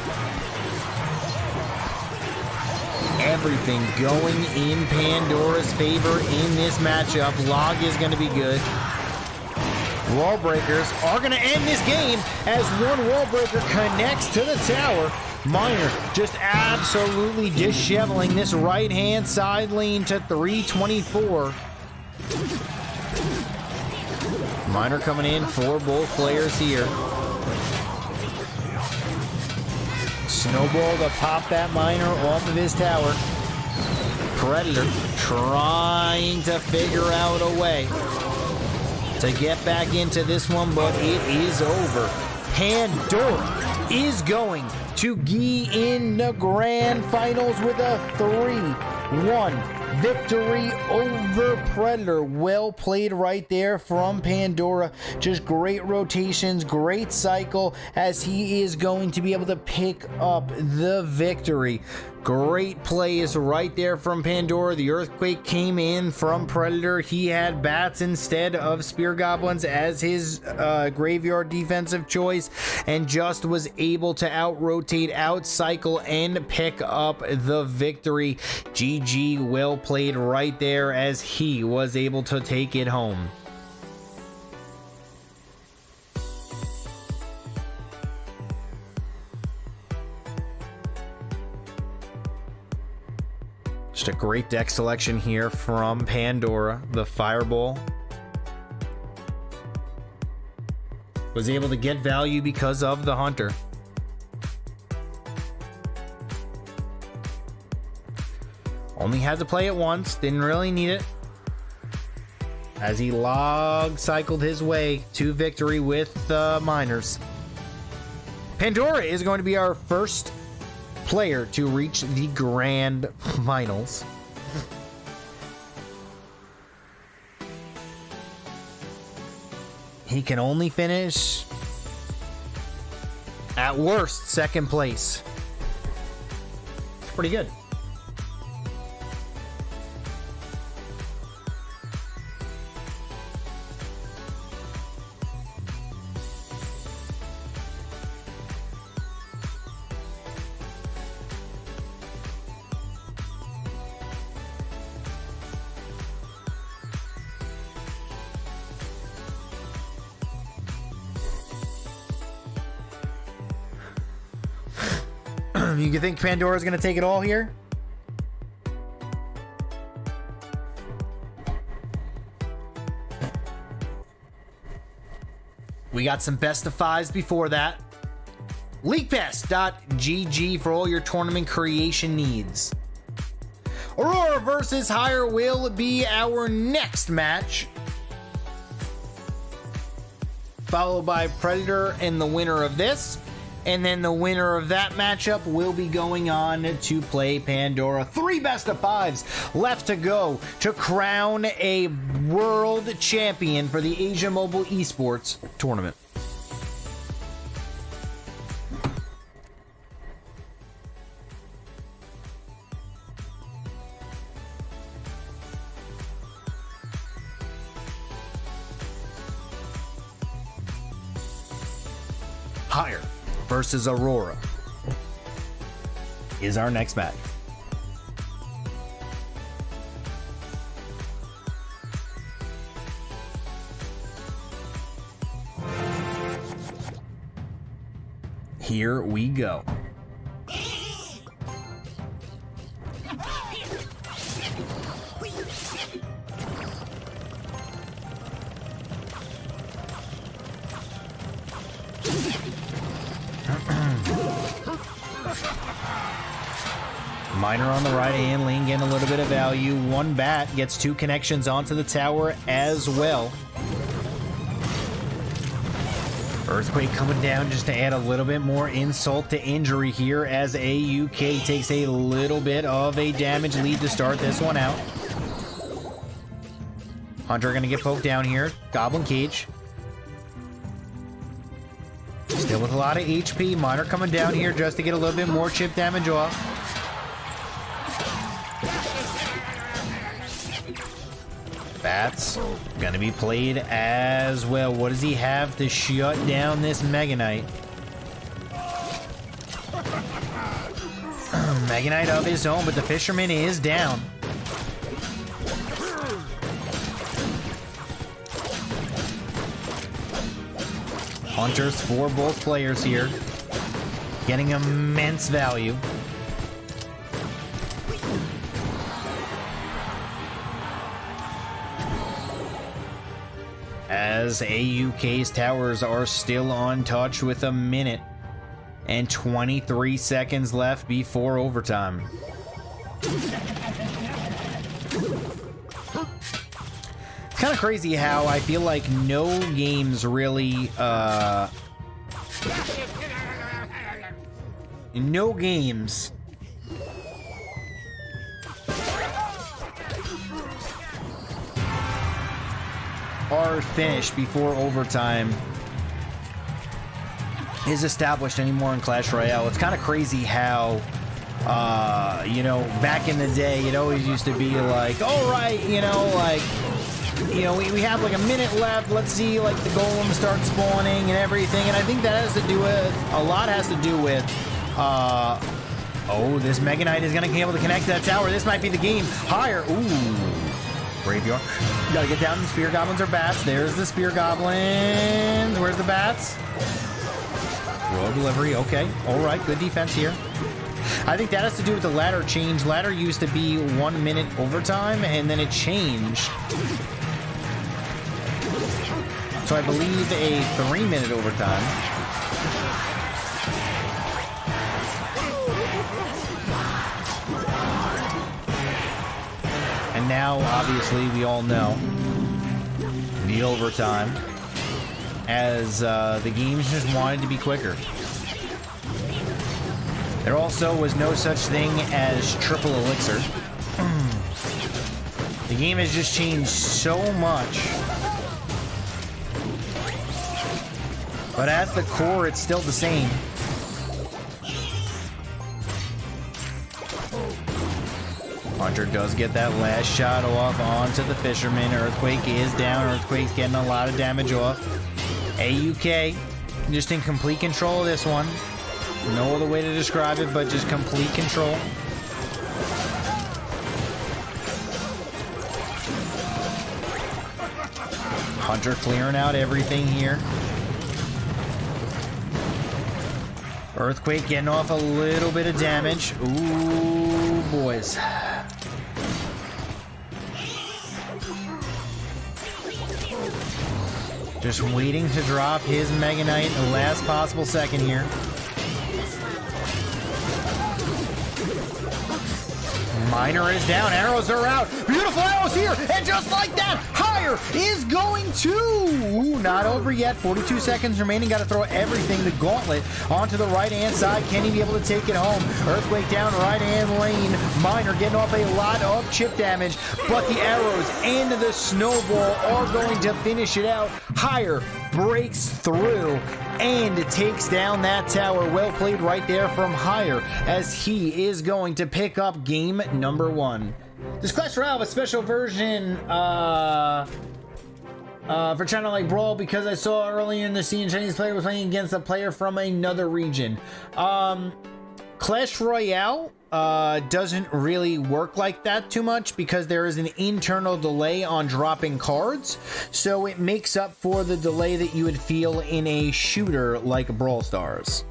Everything going in Pandora's favor in this matchup. Log is going to be good. Wall breakers are going to end this game as one wall breaker connects to the tower. Miner just absolutely disheveling this right-hand side lane to 324. Miner coming in for both players here. Snowball to pop that Miner off of his tower. Predator trying to figure out a way to get back into this one, but it is over. Pandora is going to be in the grand finals with a 3-1 victory over Predator. Well played right there from Pandora. Just great rotations, great cycle, as he is going to be able to pick up the victory. Great plays right there from Pandora. The Earthquake came in from Predator. He had Bats instead of Spear Goblins as his graveyard defensive choice, and just was able to out-rotate, out-cycle, and pick up the victory. GG, well played right there as he was able to take it home. Just a great deck selection here from Pandora. The Fireball was able to get value because of the Hunter. Only had to play it once, didn't really need it, as he log cycled his way to victory with Miners. Pandora is going to be our first player to reach the grand finals. He can only finish at worst second place. Pretty good. You think Pandora's going to take it all here? We got some best of fives before that. LeaguePass.gg for all your tournament creation needs. Aurora versus Higher will be our next match, followed by Predator and the winner of this. And then the winner of that matchup will be going on to play Pandora. 3 best of fives left to go to crown a world champion for the Asia Mobile Esports Tournament. Higher versus Aurora is our next match. Here we go. Miner on the right hand lane getting a little bit of value. One bat gets 2 connections onto the tower as well. Earthquake coming down just to add a little bit more insult to injury here as AUK takes a little bit of a damage lead to start this one out. Hunter gonna get poked down here. Goblin Cage. Still with a lot of HP. Miner coming down here just to get a little bit more chip damage off. Bats gonna be played as well. What does he have to shut down this Mega Knight? Mega Knight of his own, but the Fisherman is down. Hunters for both players here, getting immense value. As AUK's towers are still untouched with a minute and 23 seconds left before overtime. It's kind of crazy how I feel like no games really, no games are finished before overtime is established anymore in Clash Royale. It's kind of crazy how, you know, back in the day, it always used to be like, all right, you know, like, you know, we have like a minute left. Let's see, like, the golems start spawning and everything. And I think that has to do with, a lot has to do with, oh, this Mega Knight is going to be able to connect to that tower. This might be the game. Higher. Ooh. Graveyard. You gotta get down. The Spear Goblins are bats. There's the Spear Goblins. Where's the bats? Royal delivery. Okay. All right. Good defense here. I think that has to do with the ladder change. Ladder used to be 1 minute overtime, and then it changed. So I believe a 3-minute overtime. And now, obviously, we all know the overtime, as the games just wanted to be quicker. There also was no such thing as triple elixir. The game has just changed so much. But at the core, it's still the same. Hunter does get that last shot off onto the Fisherman. Earthquake is down. Earthquake's getting a lot of damage off. AUK just in complete control of this one. No other way to describe it, but just complete control. Hunter clearing out everything here. Earthquake getting off a little bit of damage. Ooh, boys. Just waiting to drop his Mega Knight in the last possible second here. Miner is down. Arrows are out. Beautiful arrows here. And just like that, Higher is going to. Ooh, not over yet. 42 seconds remaining. Got to throw everything. The gauntlet onto the right-hand side. Can he be able to take it home? Earthquake down right-hand lane. Miner getting off a lot of chip damage. But the arrows and the snowball are going to finish it out. Higher breaks through and takes down that tower. Well played right there from Higher, as he is going to pick up game number 1. This Clash Royale have a special version for channel like Brawl, because I saw earlier in the scene Chinese player was playing against a player from another region. Clash Royale doesn't really work like that too much, because there is an internal delay on dropping cards, so it makes up for the delay that you would feel in a shooter like Brawl Stars.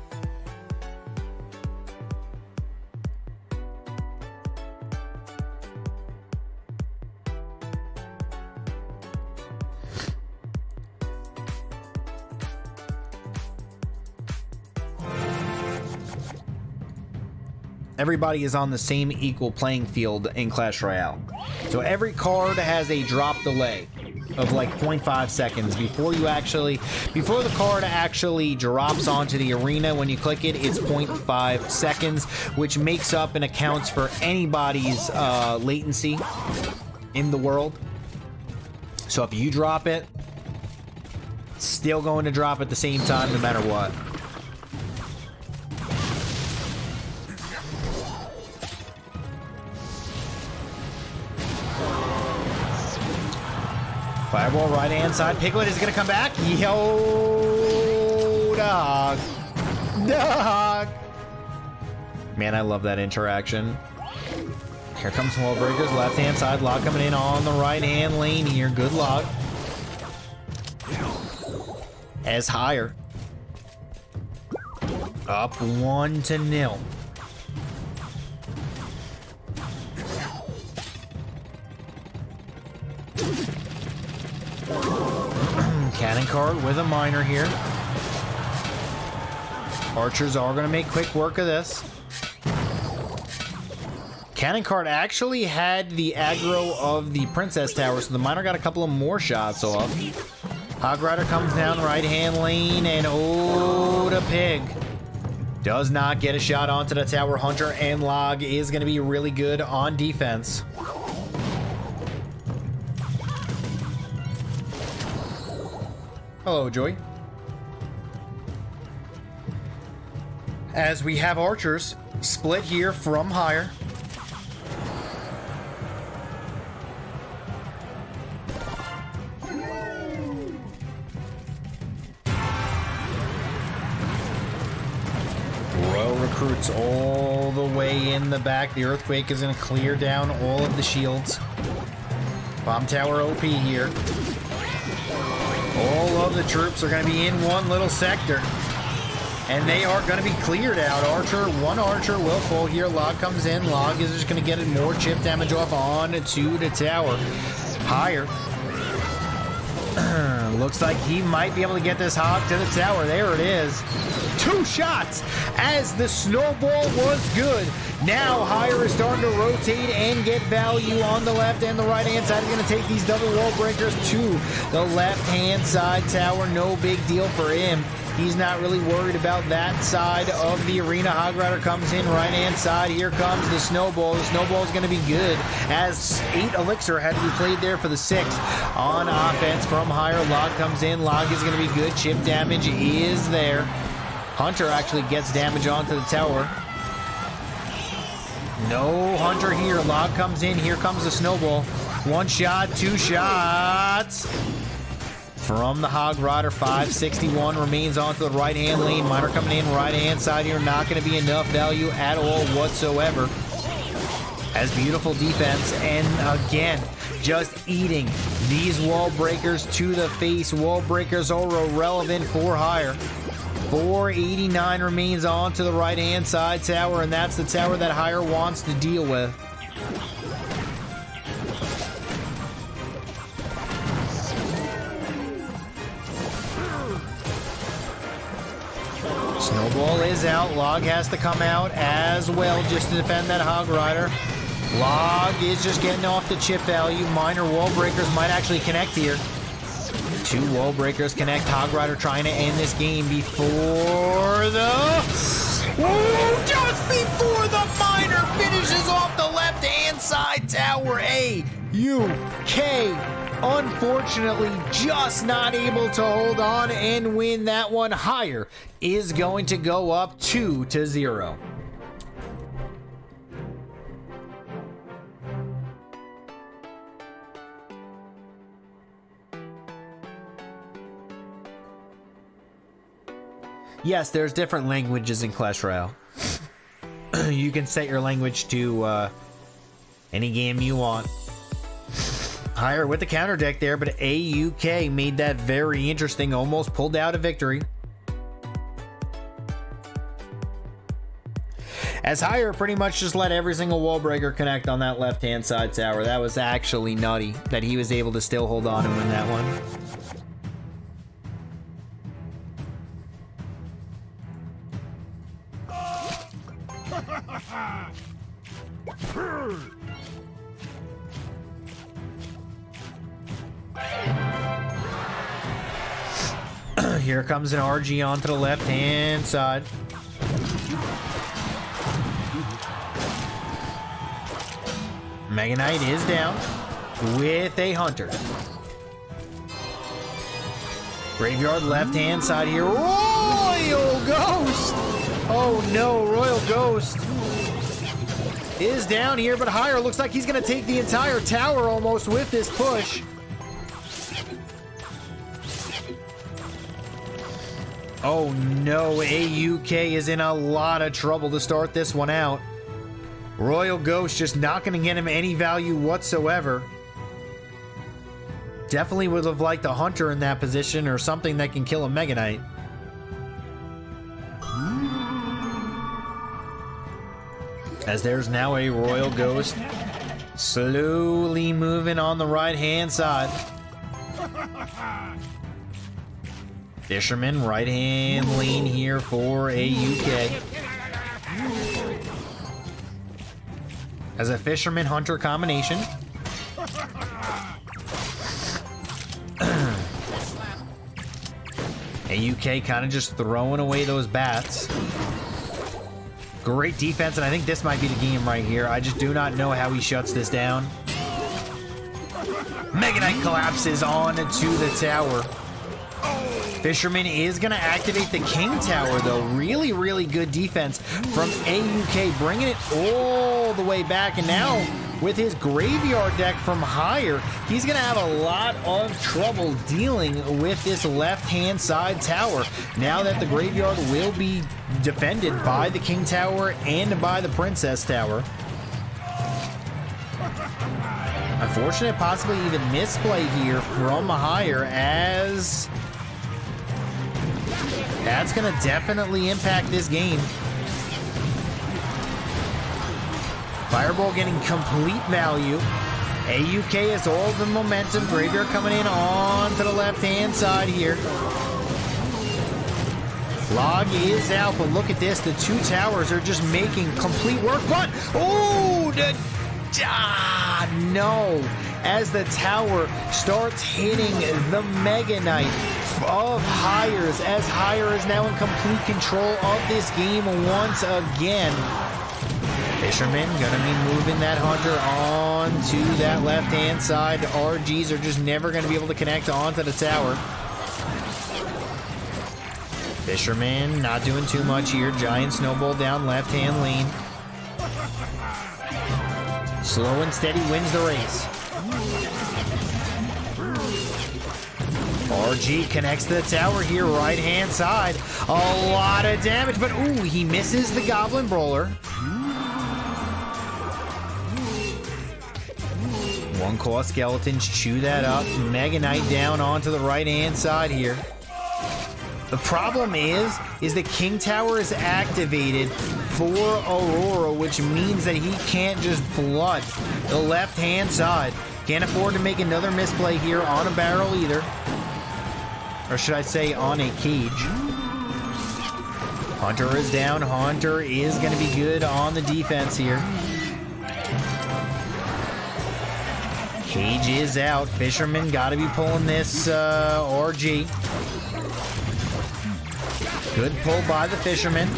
Everybody is on the same equal playing field in Clash Royale. So every card has a drop delay of like 0.5 seconds before the card actually drops onto the arena. When you click it, it's 0.5 seconds, which makes up and accounts for anybody's latency in the world. So if you drop it, it's still going to drop at the same time no matter what. Fireball right hand side. Piglet is going to come back. Yo, dog. Dog. Man, I love that interaction. Here comes Wall Breakers. Left hand side. Log coming in on the right hand lane here. Good log. As higher. Up 1-0. Cannon card with a miner here. Archers are going to make quick work of this. Cannon card actually had the aggro of the Princess Tower, so the miner got a couple of more shots off. Hog Rider comes down right hand lane, and oh, the pig does not get a shot onto the tower. Hunter and Log is going to be really good on defense. Hello, Joy. As we have archers split here from higher. Royal recruits all the way in the back. The Earthquake is going to clear down all of the shields. Bomb Tower OP here. All of the troops are going to be in one little sector. And they are going to be cleared out. One archer will fall here. Log comes in. Log is just going to get more chip damage off on to the tower. Higher. Looks like he might be able to get this hog to the tower. There it is. 2 shots as the snowball was good. Now Higher is starting to rotate and get value on the left and the right hand side. He's going to take these double wall breakers to the left hand side tower. No big deal for him. He's not really worried about that side of the arena. Hog Rider comes in right hand side. Here comes the snowball. The snowball is going to be good as 8 elixir had to be played there for the 6 on offense from Higher. Log comes in. Log is going to be good. Chip damage is there. Hunter actually gets damage onto the tower. No Hunter here. Log comes in. Here comes the snowball. 1 shot, 2 shots. From the Hog Rider, 561 remains onto the right-hand lane. Miner coming in right-hand side here. Not going to be enough value at all whatsoever. As beautiful defense. And again, just eating these wall breakers to the face. Wall breakers are irrelevant for Higher. 489 remains onto the right-hand side tower, and that's the tower that Higher wants to deal with. Snowball is out. Log has to come out as well just to defend that Hog Rider. Log is just getting off the chip value. Minor wall breakers might actually connect here. 2 wall breakers connect. Hog Rider trying to end this game before the... Ooh, just before the miner finishes off the left-hand side tower. A-U-K. Unfortunately, just not able to hold on and win that one. Higher is going to go up 2-0. Yes, there's different languages in Clash Royale. You can set your language to any game you want. Higher with the counter deck there, but AUK made that very interesting. Almost pulled out a victory. As Higher pretty much just let every single wall breaker connect on that left-hand side tower. That was actually nutty that he was able to still hold on and win that one. Here comes an RG onto the left-hand side. Mega Knight is down with a Hunter. Graveyard left-hand side here. Royal Ghost! Oh no, Royal Ghost is down here, but Higher looks like he's going to take the entire tower almost with this push. Oh no, AUK is in a lot of trouble to start this one out. Royal Ghost just not going to get him any value whatsoever. Definitely would have liked a Hunter in that position or something that can kill a Mega Knight. As there's now a Royal Ghost slowly moving on the right-hand side. Fisherman, right-hand lane here for AUK. As a Fisherman-Hunter combination. AUK kind of just throwing away those bats. Great defense, and I think this might be the game right here. I just do not know how he shuts this down. Mega Knight collapses on to the tower. Fisherman is going to activate the King Tower, though. Really, really good defense from AUK, bringing it all the way back. And now, with his Graveyard deck from higher, he's going to have a lot of trouble dealing with this left-hand side tower. Now that the Graveyard will be defended by the King Tower and by the Princess Tower. Unfortunate, possibly even misplay here from higher, as that's going to definitely impact this game. Fireball getting complete value. AUK has all the momentum. Graveyard coming in on to the left-hand side here. Log is out, but look at this. The two towers are just making complete work. What? Oh, no. As the tower starts hitting the Mega Knight of Hires, as Hire is now in complete control of this game once again. Fisherman gonna be moving that Hunter on to that left-hand side. The RGs are just never gonna be able to connect onto the tower. Fisherman not doing too much here. Giant Snowball down left-hand lane. Slow and steady wins the race. RG connects to the tower here, right-hand side. A lot of damage, but ooh, he misses the Goblin Brawler. One Claw Skeletons chew that up. Mega Knight down onto the right-hand side here. The problem is the King Tower is activated for Aurora, which means that he can't just flood the left-hand side. Can't afford to make another misplay here on a barrel either. Or should I say on a cage. Hunter is down. Hunter is going to be good on the defense here. Cage is out. Fisherman got to be pulling this RG. Good pull by the Fisherman.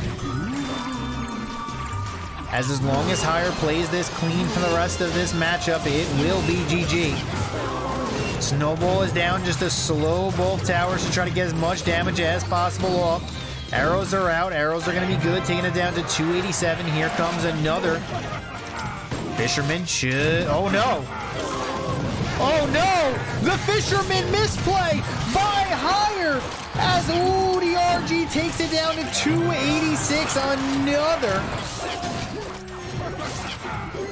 As long as Hire plays this clean for the rest of this matchup, it will be GG. Snowball is down, just to slow both towers to try to get as much damage as possible off. Arrows are out. Arrows are going to be good, taking it down to 287. Here comes another. Fisherman should... Oh, no. Oh, no. The Fisherman misplay by Hire. As, ooh, the RG takes it down to 286. Another.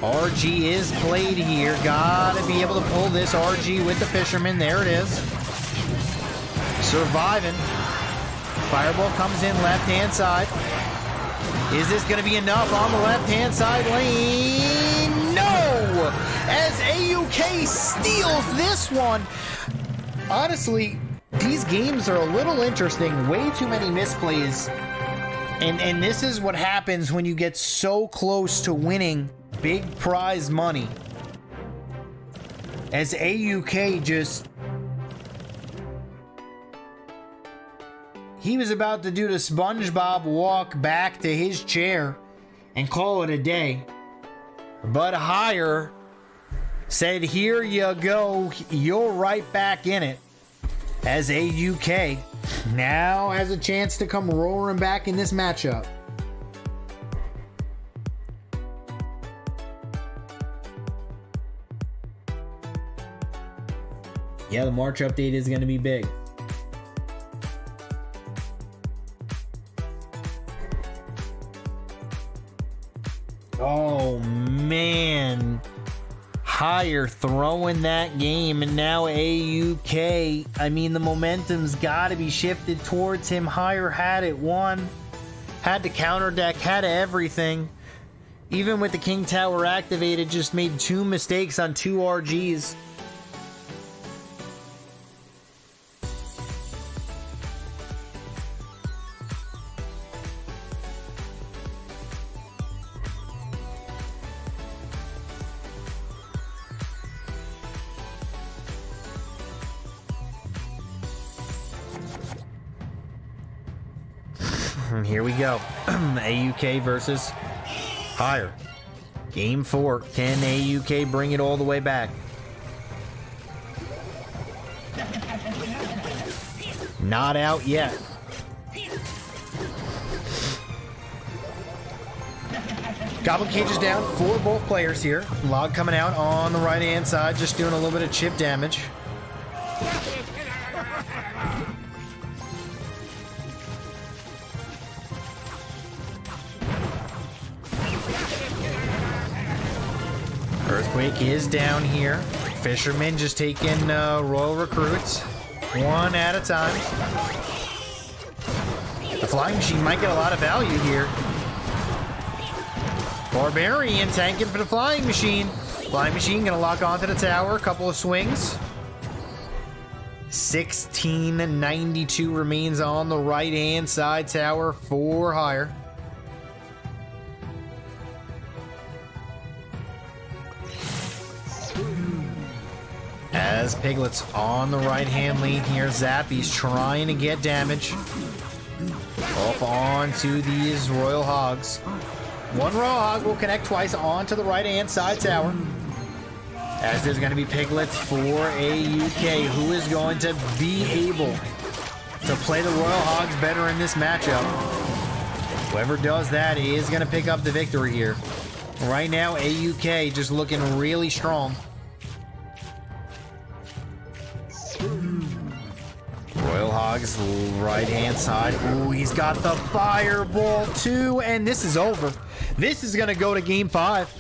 RG is played here. Gotta be able to pull this RG with the Fisherman. There it is. Surviving. Fireball comes in left-hand side. Is this going to be enough on the left-hand side lane? No! As AUK steals this one. Honestly, these games are a little interesting. Way too many misplays. And this is what happens when you get so close to winning big prize money. As AUK just... He was about to do the SpongeBob walk back to his chair and call it a day. But Hire said, here you go, you're right back in it. As AUK now has a chance to come roaring back in this matchup. Yeah, the March update is going to be big. Oh, man. Higher throwing that game, and now AUK. I mean, the momentum's got to be shifted towards him. Higher had it won. Had the counter deck, had everything. Even with the King Tower activated, just made 2 mistakes on 2 RGs. Here we go. AUK versus Higher. Game 4. Can AUK bring it all the way back? Not out yet. Goblin Cage is down for both players here. Log coming out on the right-hand side, just doing a little bit of chip damage. Earthquake is down here. Fisherman just taking Royal recruits one at a time. The Flying Machine might get a lot of value here. Barbarian tanking for the Flying Machine. Flying Machine gonna lock onto the tower. A couple of swings. 1692 remains on the right-hand side tower for Higher. As Piglet's on the right-hand lane here, Zappy's trying to get damage. Off onto these Royal Hogs. One Royal Hog will connect twice onto the right-hand side tower. As there's going to be Piglets for AUK, who is going to be able to play the Royal Hogs better in this matchup. Whoever does that is going to pick up the victory here. Right now, AUK just looking really strong. Royal Hogs, right-hand side. Ooh, he's got the Fireball too, and this is over. This is going to go to Game 5.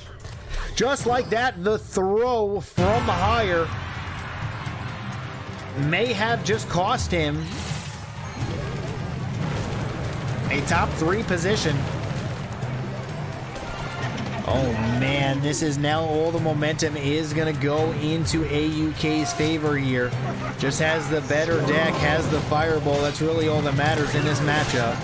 Just like that, the throw from Higher may have just cost him a top 3 position. Oh man, this is now all the momentum is going to go into AUK's favor here. Just has the better deck, has the Fireball. That's really all that matters in this matchup.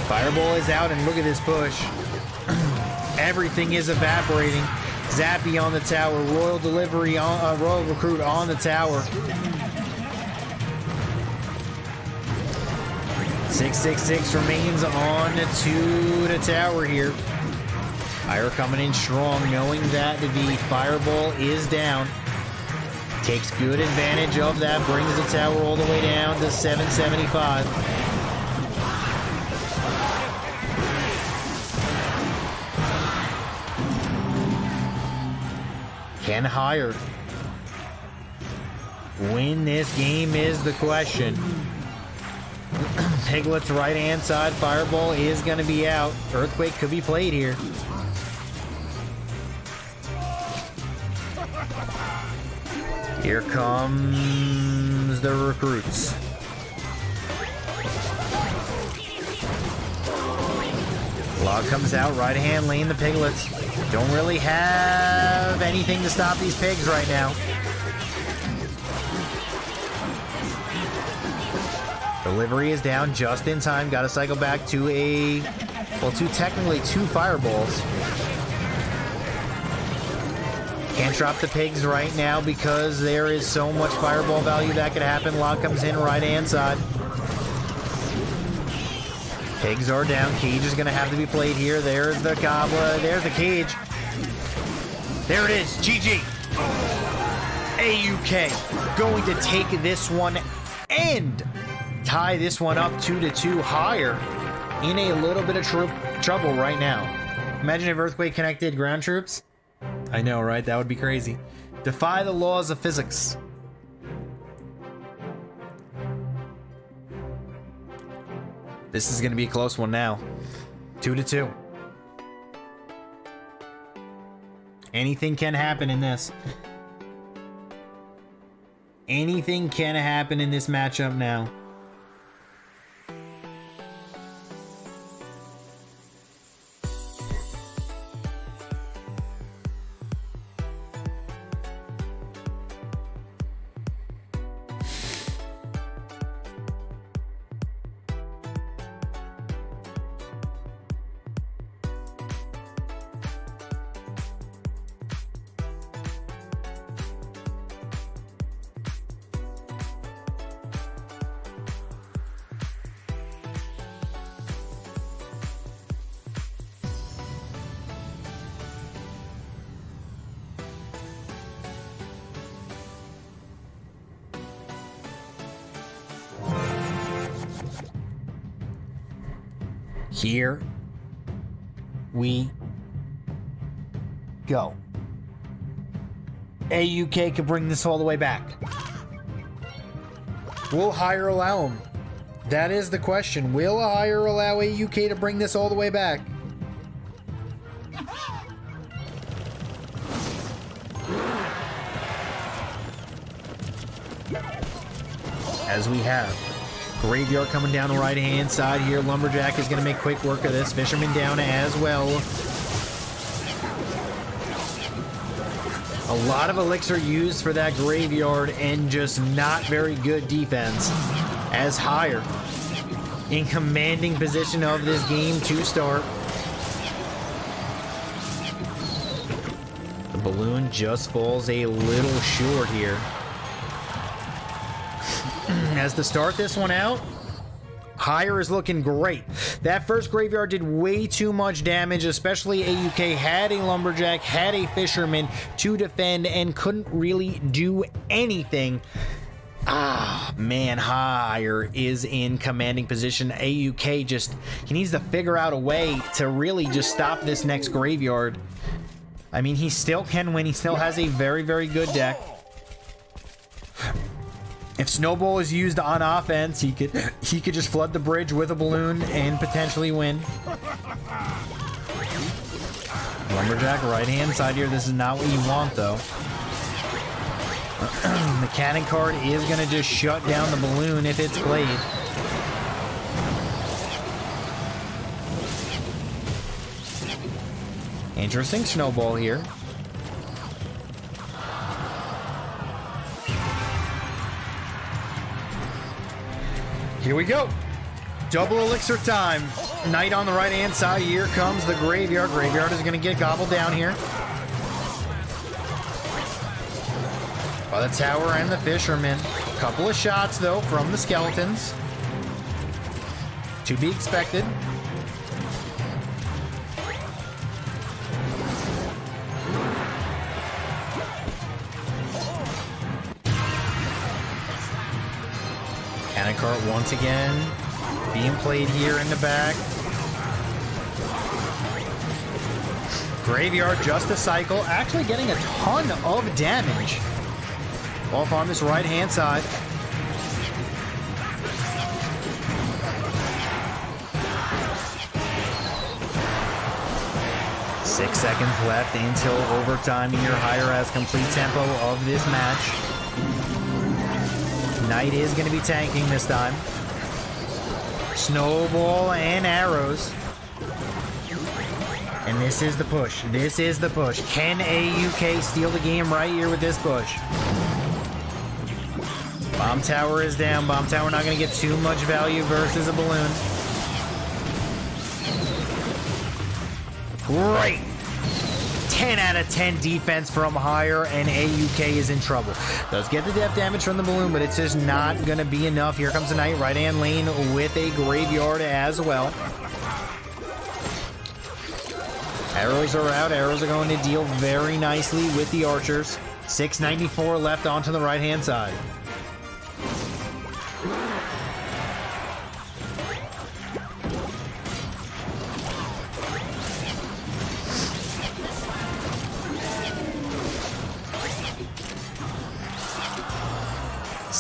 Fireball is out, and look at this push. Everything is evaporating. Zappy on the tower, Royal Delivery on Royal Recruit on the tower. 666 remains on to the tower here. Higher coming in strong, knowing that the Fireball is down. Takes good advantage of that, brings the tower all the way down to 775. Can Higher win this game is the question. Piglet's right-hand side, Fireball is going to be out. Earthquake could be played here. Here comes the recruits. Log comes out, right-hand lane, the Piglets. Don't really have anything to stop these pigs right now. Delivery is down just in time. Got to cycle back to technically two Fireballs. Can't drop the pigs right now because there is so much Fireball value that could happen. Log comes in right-hand side. Pigs are down. Cage is going to have to be played here. There's the Gobbler. There's the Cage. There it is. GG. AUK going to take this one and tie this one up 2-2. Higher in a little bit of trouble right now. Imagine if Earthquake connected ground troops. I know, right? That would be crazy. Defy the laws of physics. This is going to be a close one now. 2-2. Anything can happen in this. Anything can happen in this matchup now. Here we go. AUK could bring this all the way back. Will Hire allow him? That is the question. Will Hire allow AUK to bring this all the way back? As we have Graveyard coming down the right-hand side here. Lumberjack is going to make quick work of this. Fisherman down as well. A lot of elixir used for that Graveyard and just not very good defense. As Hire in commanding position of this game to start. The balloon just falls a little short here. As to start this one out, Hire is looking great. That first Graveyard did way too much damage, especially AUK had a Lumberjack, had a Fisherman to defend, and couldn't really do anything. Ah, man, Hire is in commanding position. AUK just, he needs to figure out a way to really just stop this next Graveyard. I mean, he still can win. He still has a very, very good deck. If Snowball is used on offense, he could just flood the bridge with a balloon and potentially win. Lumberjack right-hand side here. This is not what you want, though. The cannon card is going to just shut down the balloon if it's played. Interesting Snowball here. Here we go. Double elixir time. Knight on the right-hand side. Here comes the Graveyard. Graveyard is going to get gobbled down here by the Tower and the Fisherman. Couple of shots, though, from the Skeletons. To be expected. Cart once again being played here in the back. Graveyard just a cycle, actually getting a ton of damage off on this right hand side. Six seconds left until overtime here. Hire has complete tempo of this match. Knight is going to be tanking this time. Snowball and arrows. And this is the push. This is the push. Can AUK steal the game right here with this push? Bomb Tower is down. Bomb Tower not going to get too much value versus a balloon. Great. 10 out of 10 defense from Hire, and AUK is in trouble. Does get the death damage from the balloon, but it's just not going to be enough. Here comes the Knight, right-hand lane with a Graveyard as well. Arrows are out. Arrows are going to deal very nicely with the Archers. 694 left onto the right-hand side.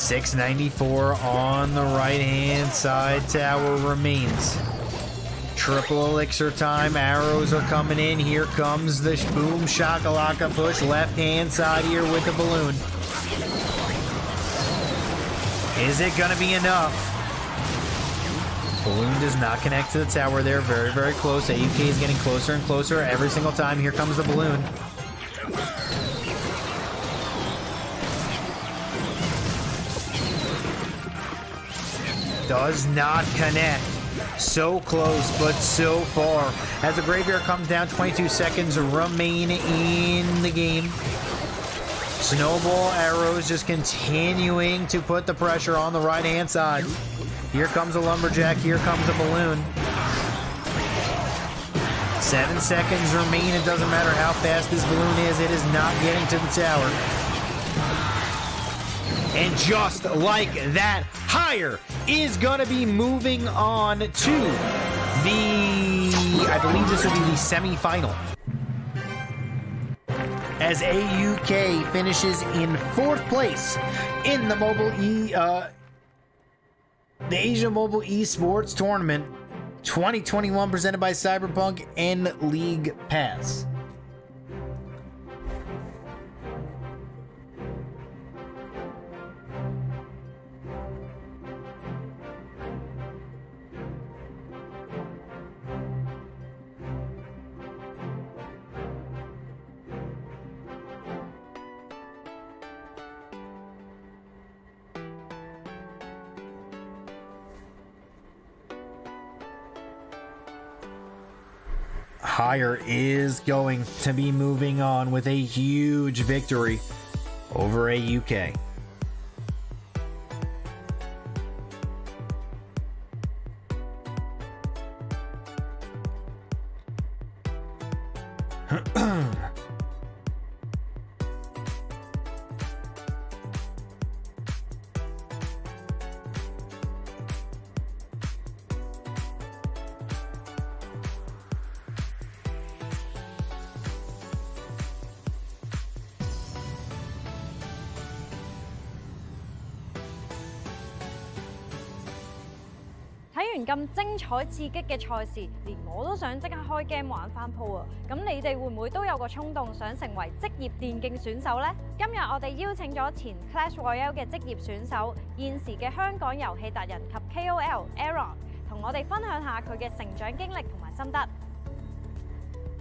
694 on the right-hand side tower remains. Triple elixir time. Arrows are coming in. Here comes the boom shakalaka push. Left-hand side here with the balloon. Is it going to be enough? Balloon does not connect to the tower there. Very, very close. AUK is getting closer and closer every single time. Here comes the balloon. Does not connect. So close, but so far. As the graveyard comes down, 22 seconds remain in the game. Snowball arrows just continuing to put the pressure on the right-hand side. Here comes a lumberjack. Here comes a balloon. 7 seconds remain. It doesn't matter how fast this balloon is. It is not getting to the tower. And just like that, Higher is going to be moving on to the, I believe this will be the semi-final. As AUK finishes in 4th place in the the Asia Mobile Esports Tournament 2021 presented by Cyberpunk and LeaguePass. Higher is going to be moving on with a huge victory over AUK.睇完咁精彩刺激嘅賽事，連我都想即刻開 game 玩翻鋪啊！咁你哋會唔會都有個衝動想成為職業電競選手呢？今日我哋邀請咗前 Clash Royale 嘅職業選手，現時嘅香港遊戲達人及 KOL Aaron， 同我哋分享下佢嘅成長經歷同埋心得。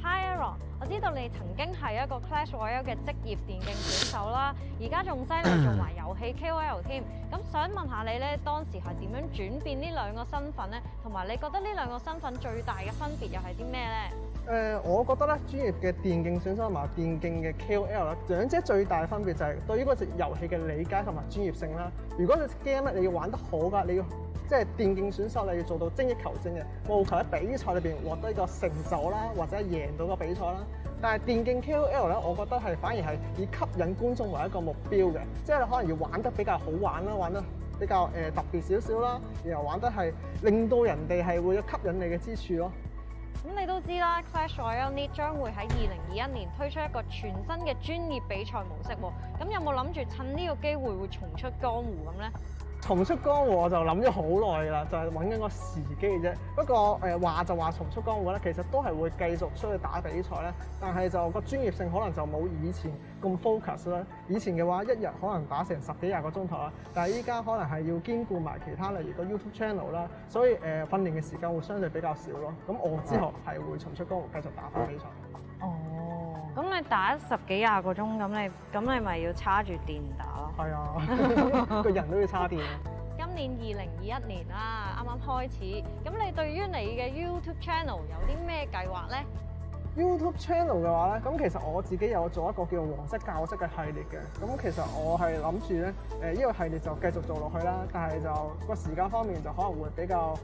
Hi Aaron， 我知道你曾經係一個 Clash Royale 嘅職業電競選手啦，而家仲犀利做埋遊戲 KOL 添。咁想問下你咧，當時係點樣轉變呢兩個身份咧？同埋你覺得呢兩個身份最大嘅分別又係啲咩咧？我覺得咧，專業嘅電競選手同埋電競嘅 KOL 啦，兩者最大嘅分別就係對於嗰隻遊戲嘅理解同埋專業性啦。如果隻 game 咧你要玩得好㗎，你要即係電競選手，你要做到精益求精嘅，務求喺比賽裏邊獲得一個成就啦，或者贏到個比賽啦。但係電競 KOL 咧，我覺得係反而係以吸引觀眾為一個目標嘅，即係你可能要玩得比較好玩啦，玩得比較特別少少啦，然後玩得係令到人哋係會有吸引你嘅之處咯。咁你都知啦 ，Clash Royale 呢將會喺2021年推出一個全新嘅專業比賽模式喎。咁有冇諗住趁呢個機會會重出江湖咁咧？重出江湖我就諗咗好耐啦，就係揾緊個時機嘅啫。不過話就話重出江湖咧，其實都係會繼續出去打比賽咧，但係就個專業性可能就冇以前咁 focus 啦。以前嘅話一日可能打成10幾20個鐘頭啦，但係依家可能係要兼顧埋其他例如個 YouTube channel 啦，所以訓練嘅時間會相對比較少咯。咁我之後係會重出江湖繼續打返比賽。哦，咁你打10幾20個鐘，咁你咪要叉住電打咯？係啊，個人都要叉電。今年2021年啦，啱啱開始，咁你對於你嘅 YouTube channel 有啲咩計劃咧？YouTube channel 嘅話咧，咁其實我自己有做一個叫皇室教室嘅系列嘅，咁其實我係諗住咧，呢個系列就繼續做落去啦，但係就個時間方面就可能會比較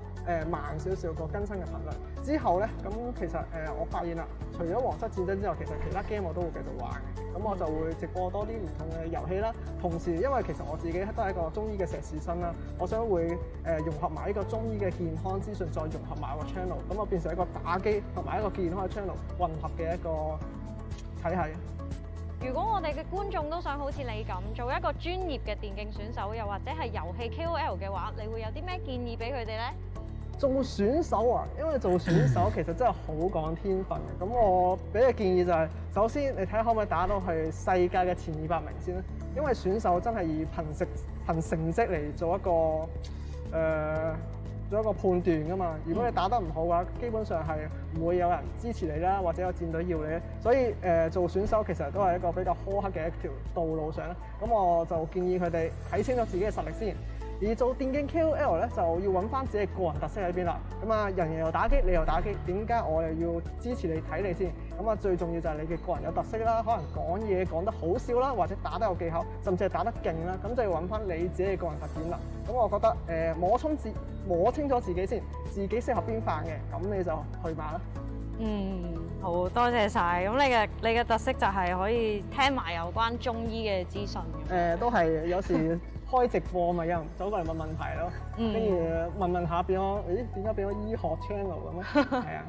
慢少少個更新嘅頻率。之後咧，咁其實我發現啦，除咗皇室戰爭之後，其實其他 game 我都會繼續玩嘅，咁我就會直播多啲唔同嘅遊戲啦。同時，因為其實我自己都係一個中醫嘅碩士生啦，我想會融合埋呢個中醫嘅健康資訊，再融合埋個 channel， 咁我變成一個打機同埋一個健康嘅 channel。混合嘅一個體系。如果我哋嘅觀眾都想好似你咁做一個專業嘅電競選手，又或者係遊戲 KOL 嘅話，你會有啲咩建議俾佢哋呢？做選手啊，因為做選手其實真係好講天分嘅。咁我俾嘅建議就係，首先你睇下可唔可以打到去世界嘅前200名先啦。因為選手真係以憑成績嚟做一個判斷噶嘛。如果你打得唔好嘅話，基本上係唔會有人支持你啦，或者有戰隊要你咧。所以做選手其實都係一個比較苛刻嘅一條道路上咧。咁我就建議佢哋睇清楚自己嘅實力先。而做電競 KOL 咧，就要揾翻自己個人特色喺邊啦。咁啊，人又打機，你又打機，點解我又要支持你睇你先？咁啊，最重要就係你嘅個人有特色啦，可能講嘢講得好笑啦，或者打得有技巧，甚至係打得勁啦，咁就要揾翻你自己嘅個人特點啦。咁我覺得摸清楚自己先，自己適合邊範嘅，咁你就去馬啦。好多謝晒。咁你嘅特色就係可以聽埋有關中醫嘅資訊。都係有時開直播咪有人走過嚟問問題咯，跟住問下變咗，點解變咗醫學 channel 咁咧？係啊。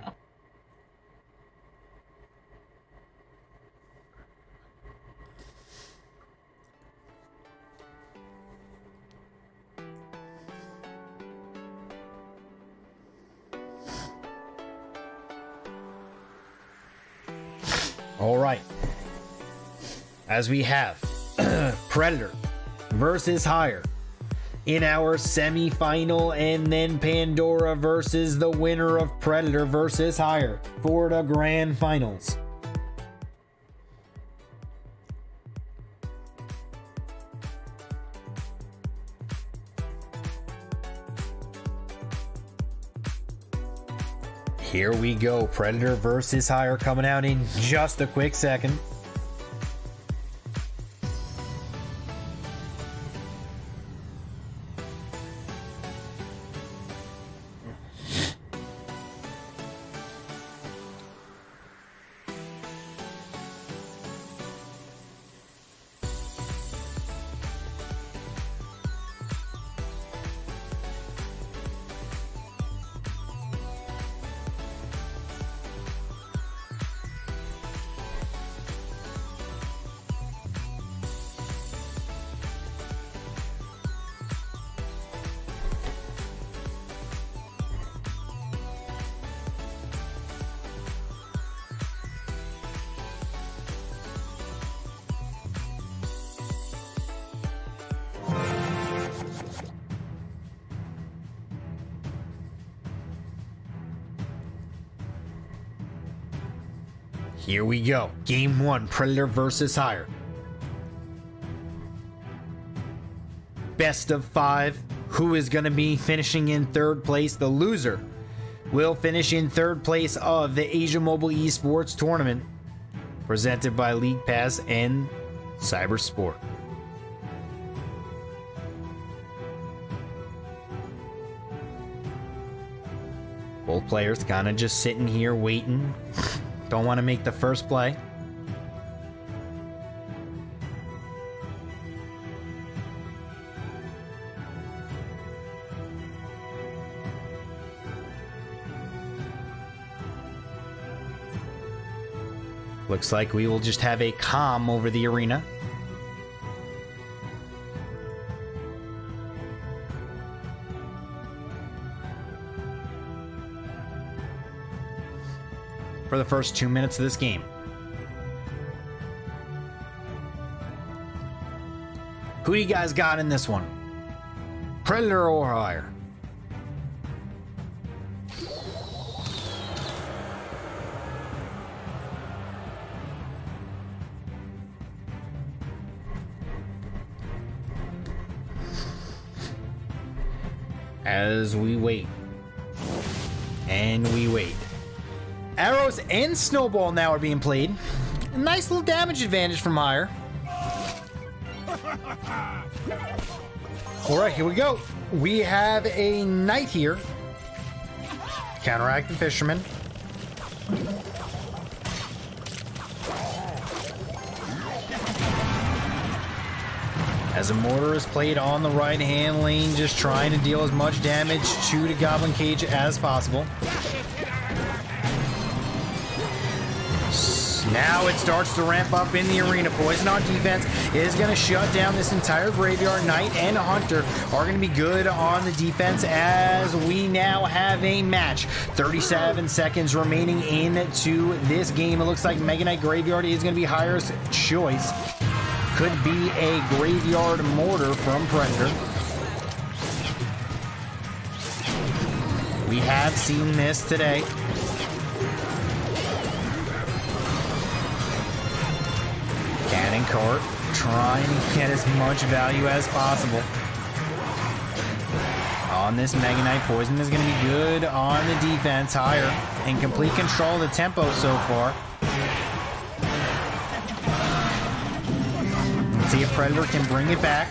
All right. As we have Predator versus Higher in our semi-final, and then Pandora versus the winner of Predator versus Higher for the grand finals. Here we go. Predator versus Higher coming out in just a quick second. Here we go. Game 1, Predator versus Higher. Best of 5. Who is going to be finishing in 3rd place? The loser will finish in 3rd place of the Asia Mobile Esports Tournament, presented by LeaguePass and Cyberport. Both players kind of just sitting here waiting. Don't want to make the first play. Looks like we will just have a comm over the arena. For the first 2 minutes of this game. Who do you guys got in this one? Predator or Higher? As we wait. And we wait. Arrows and Snowball now are being played. A nice little damage advantage from Higher. Alright, here we go. We have a Knight here. Counteract the Fisherman. As a Mortar is played on the right-hand lane, just trying to deal as much damage to the Goblin Cage as possible. close. Now it starts to ramp up in the arena. Poison on defense is going to shut down this entire graveyard. Knight and Hunter are going to be good on the defense as we now have a match. 37 seconds remaining into this game. It looks like Mega Knight Graveyard is going to be Hire's choice. Could be a Graveyard Mortar from Predator. We have seen this today. Cannon Cart trying to get as much value as possible on this Mega Knight. Poison is going to be good on the defense. Higher in complete control of the tempo so far. Let's see if Predator can bring it back.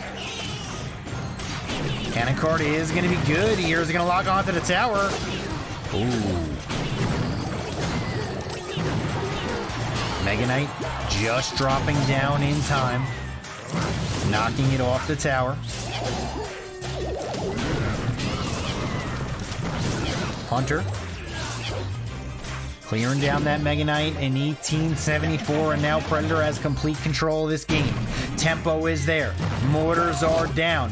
Cannon Cart is going to be good here. Is going to lock onto the tower. Ooh. Mega Knight just dropping down in time. Knocking it off the tower. Hunter. Clearing down that Mega Knight in 1874, and now Predator has complete control of this game. Tempo is there. Mortars are down.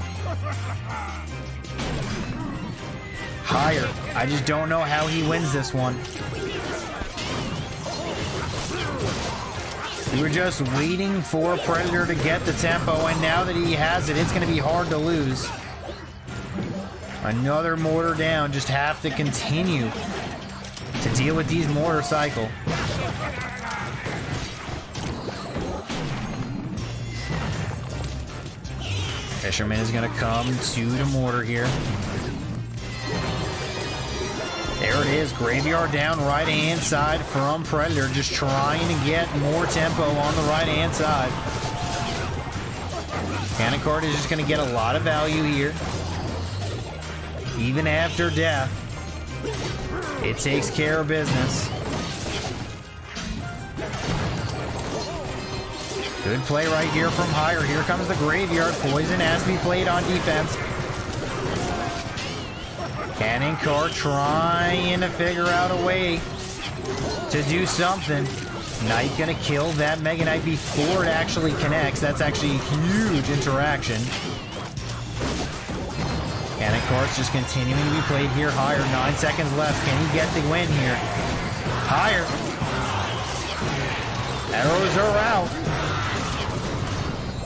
Higher. I just don't know how he wins this one. We were just waiting for Predator to get the tempo, and now that he has it, it's going to be hard to lose. Another mortar down. Just have to continue to deal with these mortar cycle. Fisherman is going to come to the mortar here. There it is, Graveyard down right-hand side from Predator, just trying to get more tempo on the right-hand side. Cannon Cart is just going to get a lot of value here. Even after death, it takes care of business. Good play right here from Higher. Here comes the Graveyard. Poison has to be played on defense. Cannon Cart trying to figure out a way to do something. Knight gonna kill that Mega Knight before it actually connects. That's actually a huge interaction. Cannon Cart's just continuing to be played here. Higher, 9 seconds left. Can he get the win here? Higher. Arrows are out.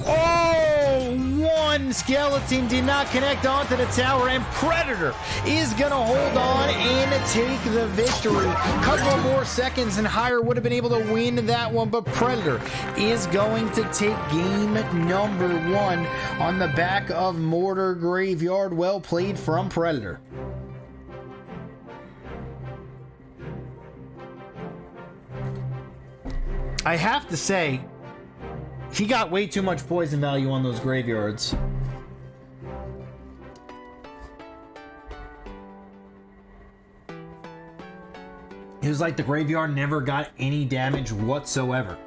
Oh, one skeleton did not connect onto the tower, and Predator is going to hold on and take the victory. Couple more seconds and Higher would have been able to win that one, but Predator is going to take game number 1 on the back of Mortar Graveyard. Well played from Predator. I have to say, he got way too much poison value on those graveyards. It was like the graveyard never got any damage whatsoever.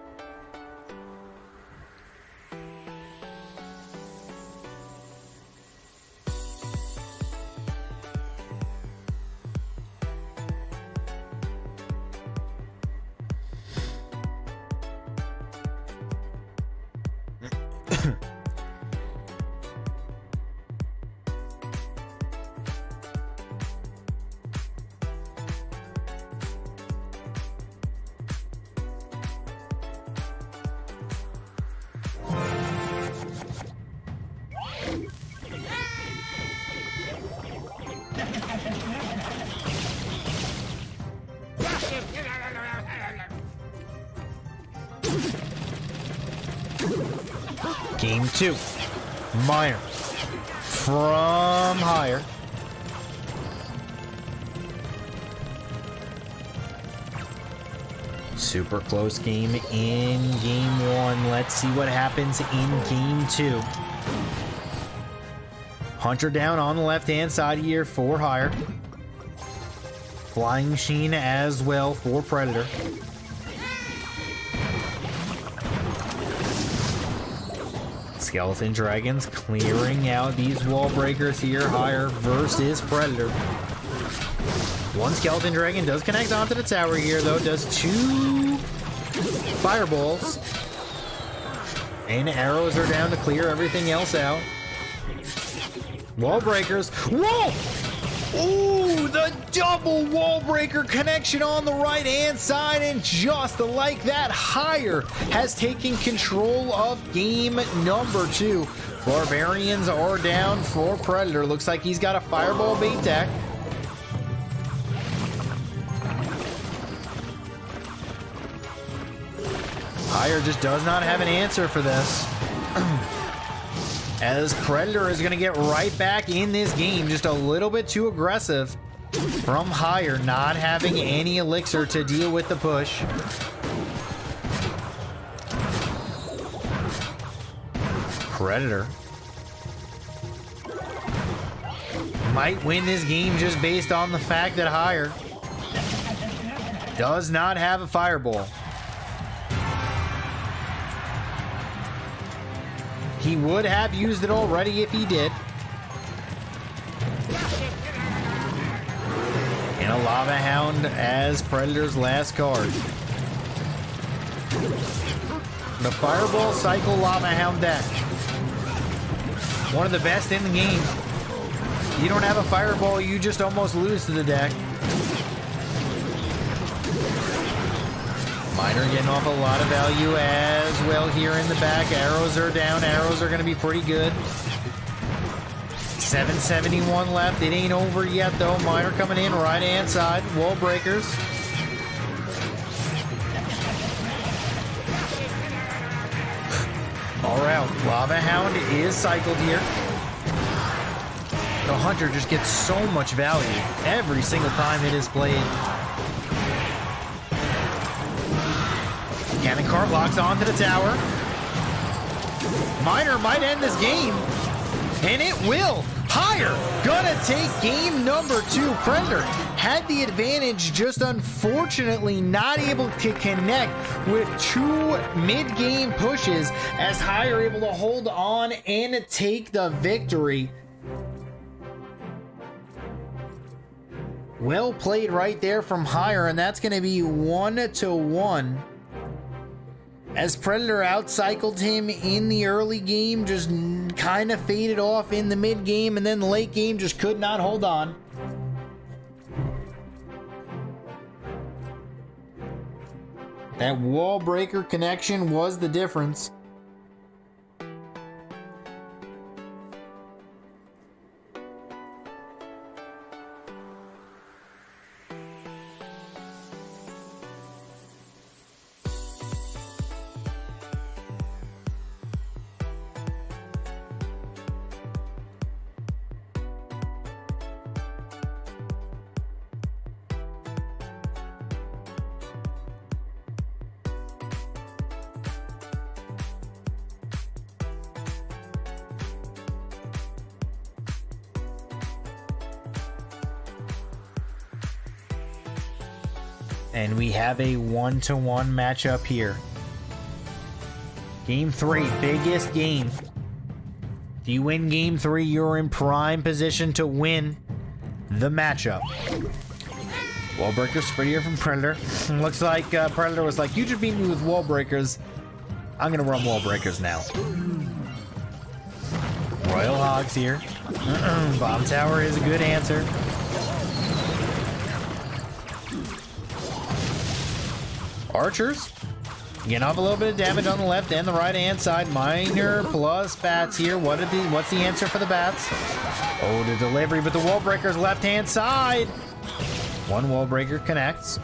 Game 2. Meyer from Higher. Super close game in game 1. Let's see what happens in game 2. Hunter down on the left-hand side here for Higher. Flying Machine as well for Predator. Skeleton Dragons clearing out these wall breakers here. Higher versus Predator. One Skeleton Dragon does connect onto the tower here, though. Does 2 fireballs. And arrows are down to clear everything else out. Wall breakers. Whoa! Ooh, the double wall breaker connection on the right-hand side, and just like that, Higher has taken control of game number 2. Barbarians are down for Predator. Looks like he's got a fireball bait deck. Higher just does not have an answer for this. As Predator is going to get right back in this game, just a little bit too aggressive from Higher, not having any elixir to deal with the push. Predator might win this game just based on the fact that Higher does not have a fireball. He would have used it already if he did. And a Lava Hound as Predator's last card. The Fireball Cycle Lava Hound deck. One of the best in the game. You don't have a Fireball, you just almost lose to the deck. Miner getting off a lot of value as well here in the back. Arrows are down. Arrows are going to be pretty good. 771 left. It ain't over yet, though. Miner coming in right-hand side. Wall breakers. All right. Lava Hound is cycled here. The Hunter just gets so much value every single time it is played. Cannon cart locks onto the tower. Miner might end this game. And it will. Higher gonna take game number 2. Predator had the advantage, just unfortunately not able to connect with 2 mid-game pushes, as Higher able to hold on and take the victory. Well played right there from Higher, and that's gonna be 1-1. As Predator outcycled him in the early game, just kind of faded off in the mid game, and then the late game just could not hold on. That wall breaker connection was the difference. And we have a 1-1 matchup here. Game 3, biggest game. If you win game 3, you're in prime position to win the matchup. Wall breakers prettier from Predator. Looks like Predator was like, you just beat me with wall breakers. I'm gonna run wall breakers now. Royal Hogs here. Bomb tower is a good answer. Archers getting off a little bit of damage on the left and the right hand side. Miner plus bats here. What's the answer for the bats? Oh, the delivery, but the wall breaker's left hand side. One wall breaker connects,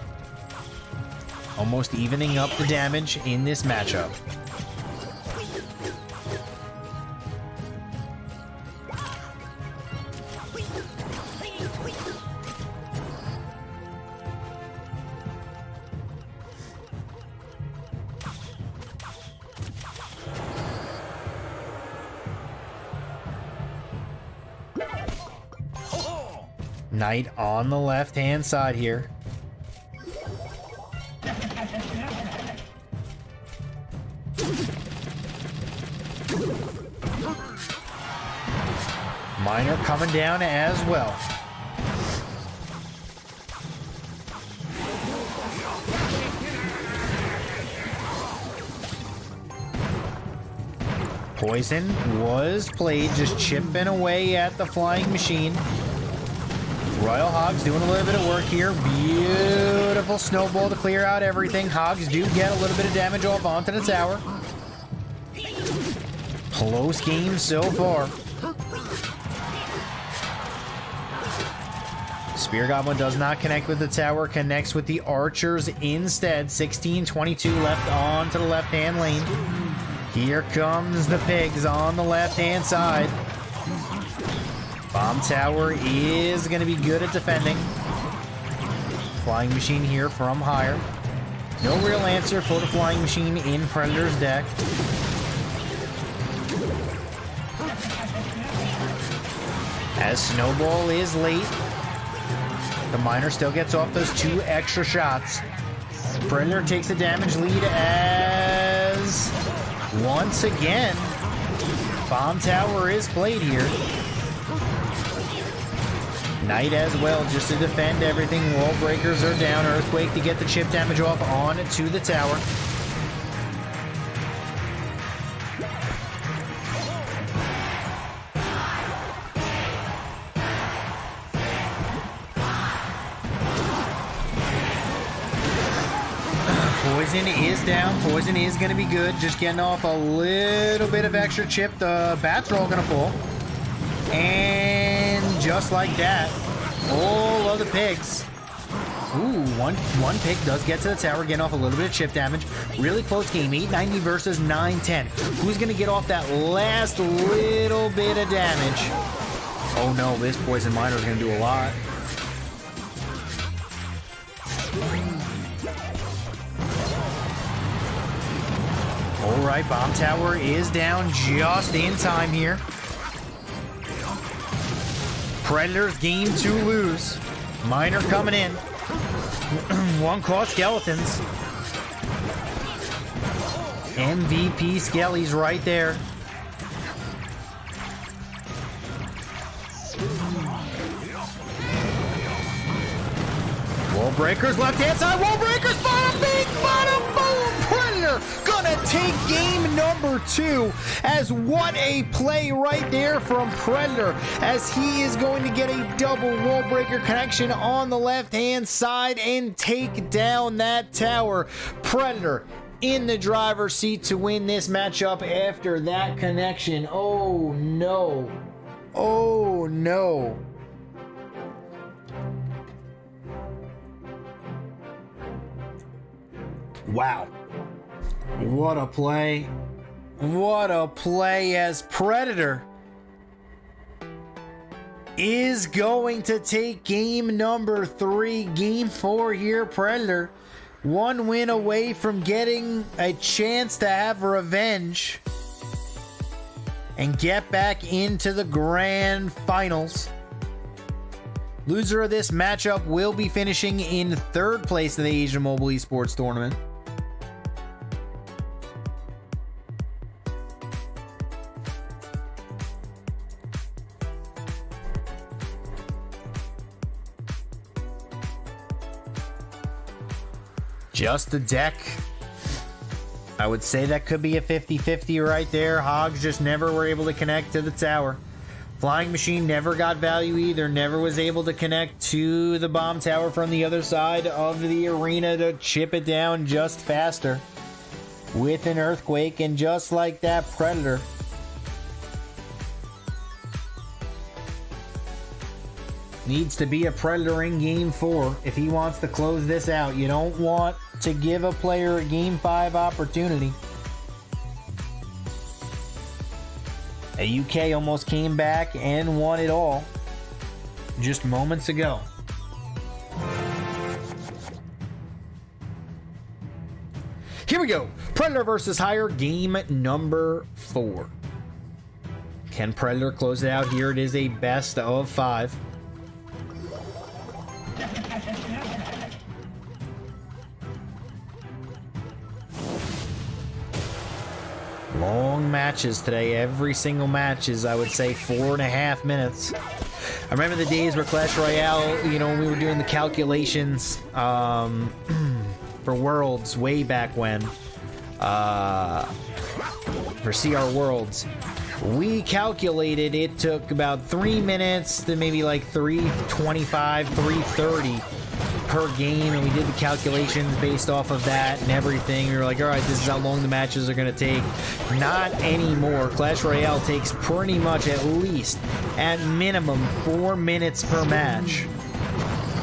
almost evening up the damage in this matchup. Knight on the left-hand side here. Miner coming down as well. Poison was played, just chipping away at the flying machine. Royal Hogs doing a little bit of work here. Beautiful snowball to clear out everything. Hogs do get a little bit of damage off onto the tower. Close game so far. Spear Goblin does not connect with the tower, connects with the archers instead. 16-22 left on to the left-hand lane. Here comes the pigs on the left-hand side. Bomb tower is going to be good at defending. Flying machine here from higher. No real answer for the flying machine in Predator's deck. As Snowball is late, the Miner still gets off those 2 extra shots. Predator takes a damage lead as once again Bomb tower is played here. Knight as well, just to defend everything. Wall breakers are down. Earthquake to get the chip damage off on to the tower. Poison is down. Poison is going to be good. Just getting off a little bit of extra chip. The bats are all going to fall. And just like that, all of the pigs. Ooh, one pig does get to the tower, getting off a little bit of chip damage. Really close game, 890 versus 910. Who's going to get off that last little bit of damage? Oh no, this Poison Miner is going to do a lot. All right, Bomb Tower is down just in time here. Predators game 2 lose. Miner coming in. One call Skeletons. MVP Skelly's right there. Wall breakers, left hand side, wall breakers, bottom, big bottom, boom! Predator gonna take game number 2. As what a play right there from Predator, as he is going to get a double wall breaker connection on the left hand side and take down that tower. Predator in the driver's seat to win this matchup after that connection. Oh no. Oh no. Wow. What a play. What a play, as Predator is going to take game number 3. Game 4 here, Predator. 1 win away from getting a chance to have revenge and get back into the grand finals. Loser of this matchup will be finishing in 3rd place in the Asia Mobile Esports Tournament. Just the deck. I would say that could be a 50-50 right there. Hogs just never were able to connect to the tower. Flying Machine never got value either. Never was able to connect to the bomb tower from the other side of the arena to chip it down just faster with an earthquake. And just like that, Predator needs to be a Predator in game 4 if he wants to close this out. You don't want to give a player a game 5 opportunity. A UK almost came back and won it all just moments ago. Here we go. Predator versus Higher, game number 4. Can Predator close it out here? It is a best of 5. Long matches today. Every single match is, I would say, 4.5 minutes. I remember the days where Clash Royale, you know, when we were doing the calculations for Worlds way back when. for CR Worlds. We calculated it took about 3 minutes to maybe like 3:25, 3:30 per game, and we did the calculations based off of that and everything. We were like, all right, this is how long the matches are going to take. Not anymore. Clash Royale takes pretty much at least, at minimum, 4 minutes per match.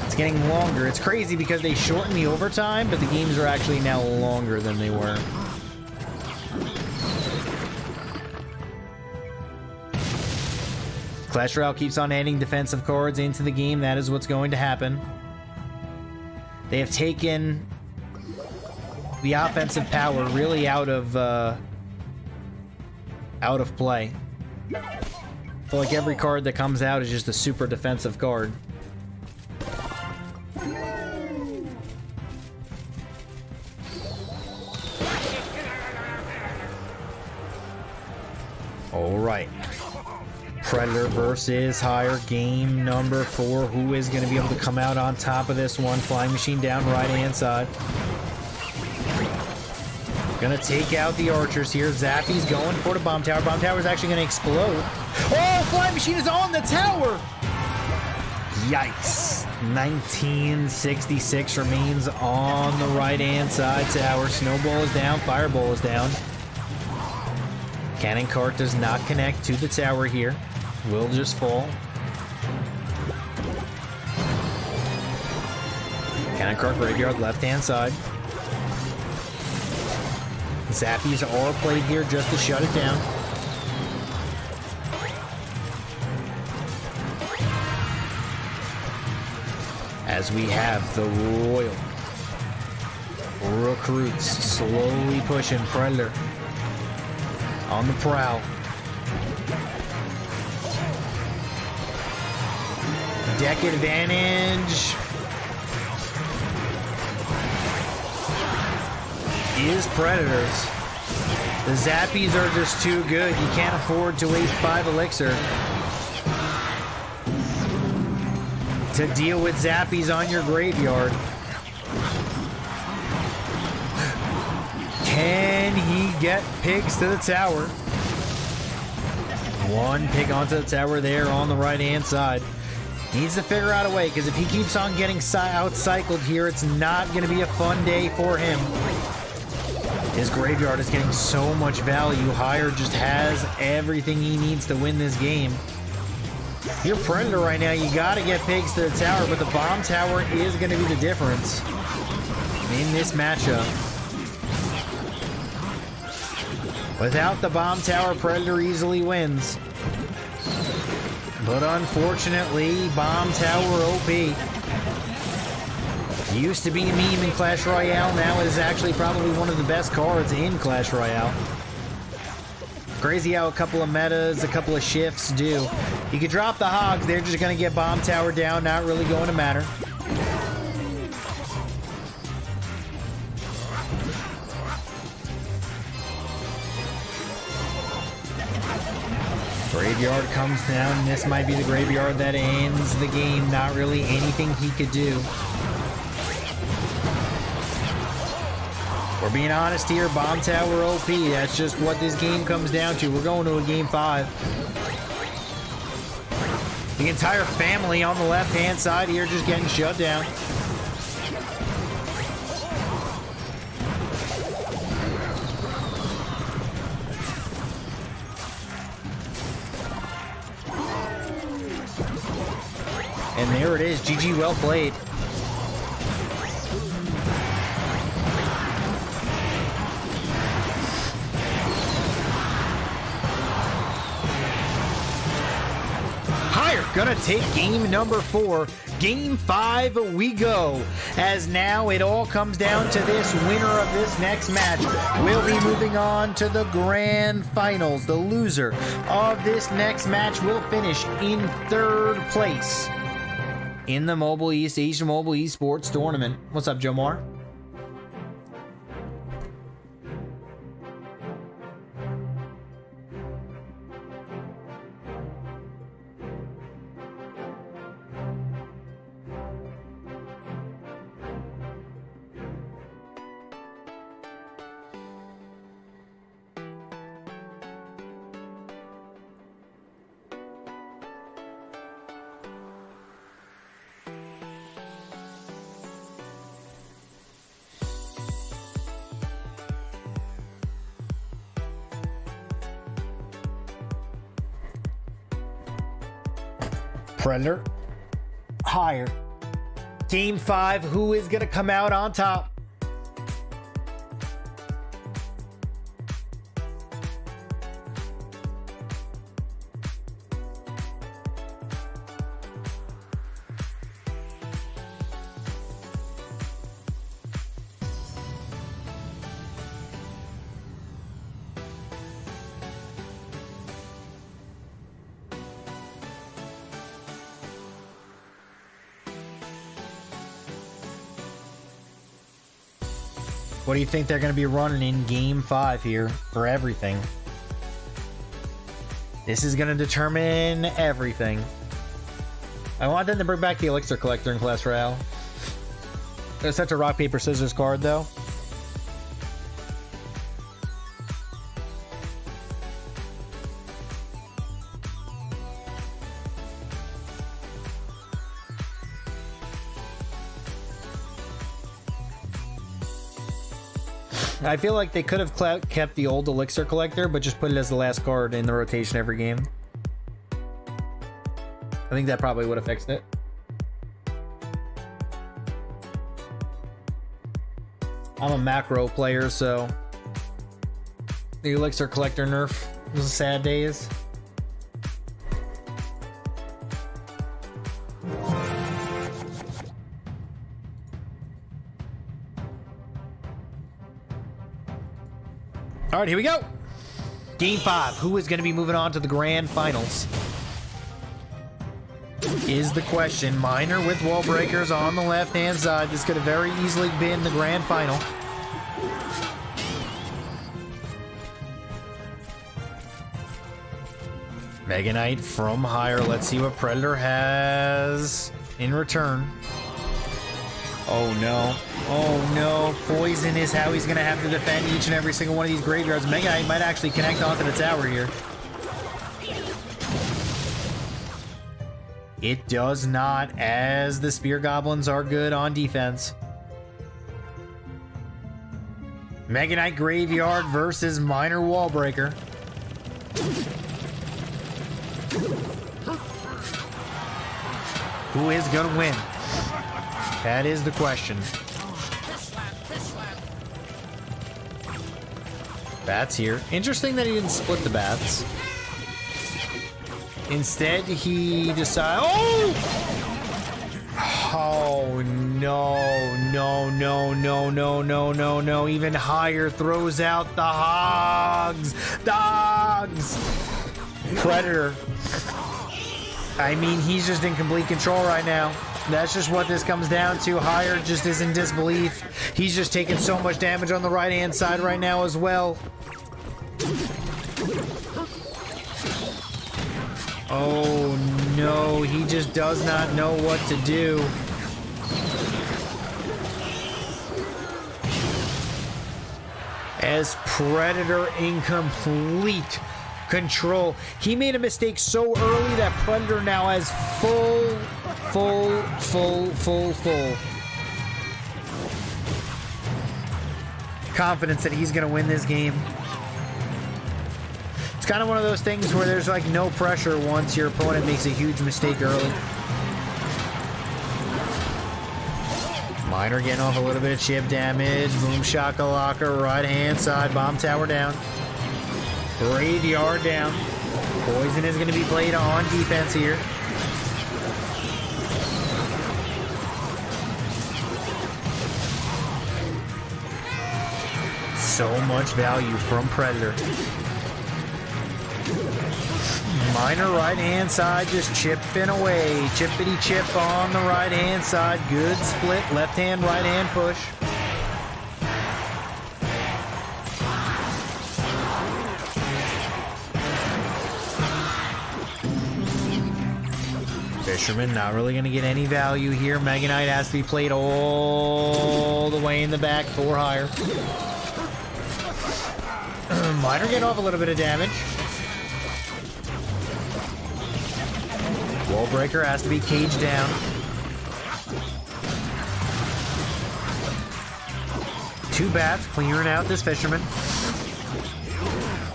It's getting longer. It's crazy because they shorten the overtime, but the games are actually now longer than they were. Clash Royale keeps on adding defensive cards into the game. That is what's going to happen. They have taken the offensive power really out of play. I feel like every card that comes out is just a super defensive card. All right. Predator versus Higher, game number 4. Who is going to be able to come out on top of this one? Flying Machine down right hand side. Gonna take out the archers here. Zappy's going for the bomb tower. Bomb tower is actually going to explode. Oh, Flying Machine is on the tower! Yikes. 1966 remains on the right hand side tower. Snowball is down. Fireball is down. Cannon cart does not connect to the tower here. Will just fall. Cannon cart graveyard left hand side. Zappies are played here just to shut it down. As we have the Royal recruits slowly pushing Predator on the prowl. Deck advantage is Predators. The Zappies are just too good. You can't afford to waste 5 elixir to deal with Zappies on your graveyard. Can he get pigs to the tower? One pig onto the tower there on the right-hand side. Needs to figure out a way, because if he keeps on getting out-cycled here, it's not going to be a fun day for him. His graveyard is getting so much value. Higher just has everything he needs to win this game. You're Predator right now. You got to get pigs to the tower, but the bomb tower is going to be the difference in this matchup. Without the bomb tower, Predator easily wins. But unfortunately, bomb tower OP. Used to be a meme in Clash Royale, now it is actually probably one of the best cards in Clash Royale. Crazy how a couple of metas, a couple of shifts do. You could drop the Hogs, they're just going to get bomb tower down, not really going to matter. Graveyard comes down, and this might be the graveyard that ends the game. Not really anything he could do. We're being honest here, bomb tower OP. That's just what this game comes down to. We're going to a game 5. The entire family on the left-hand side here just getting shut down. And there it is. GG, well played. Higher gonna take game number 4. Game 5 we go. As now it all comes down to this winner of this next match. We'll be moving on to the grand finals. The loser of this next match will finish in 3rd place in the Asia Mobile Esports Tournament. What's up, Jomar? Predator. Higher. Game 5. Who is going to come out on top? What do you think they're going to be running in Game 5 here for everything? This is going to determine everything. I want them to bring back the Elixir Collector in Clash Royale. It's such a rock, paper, scissors card, though. I feel like they could have kept the old Elixir Collector, but just put it as the last card in the rotation every game. I think that probably would have fixed it. I'm a macro player, so the Elixir Collector nerf was sad days. All right, here we go. Game 5. Who is going to be moving on to the grand finals? Is the question. Miner with wall breakers on the left-hand side. This could have very easily been the grand final. Mega Knight from higher. Let's see what Predator has in return. Oh no. Oh no. Poison is how he's going to have to defend each and every single one of these graveyards. Mega Knight might actually connect onto the tower here. It does not, as the Spear Goblins are good on defense. Mega Knight Graveyard versus Miner Wallbreaker. Who is going to win? That is the question. Bats here. Interesting that he didn't split the bats. Instead, he decided... Oh, no, no, no, no, no, no, no, no. Even higher throws out the hogs. Dogs. Predator. I mean, he's just in complete control right now. That's just what this comes down to. Higher just is in disbelief. He's just taking so much damage on the right-hand side right now as well. Oh no, he just does not know what to do. As Predator in complete control. He made a mistake so early that Predator now has full confidence that he's going to win this game. It's kind of one of those things where there's like no pressure once your opponent makes a huge mistake early. Miner getting off a little bit of chip damage. Boom shakalaka, right hand side, bomb tower down. Graveyard down. Poison is going to be played on defense here. So much value from Predator. Miner right hand side just chipping away. Chippity chip on the right hand side. Good split. Left hand, right hand push. Fisherman not really going to get any value here. Mega Knight has to be played all the way in the back for higher. Miner getting off a little bit of damage. Wallbreaker has to be caged down. Two bats clearing out this Fisherman.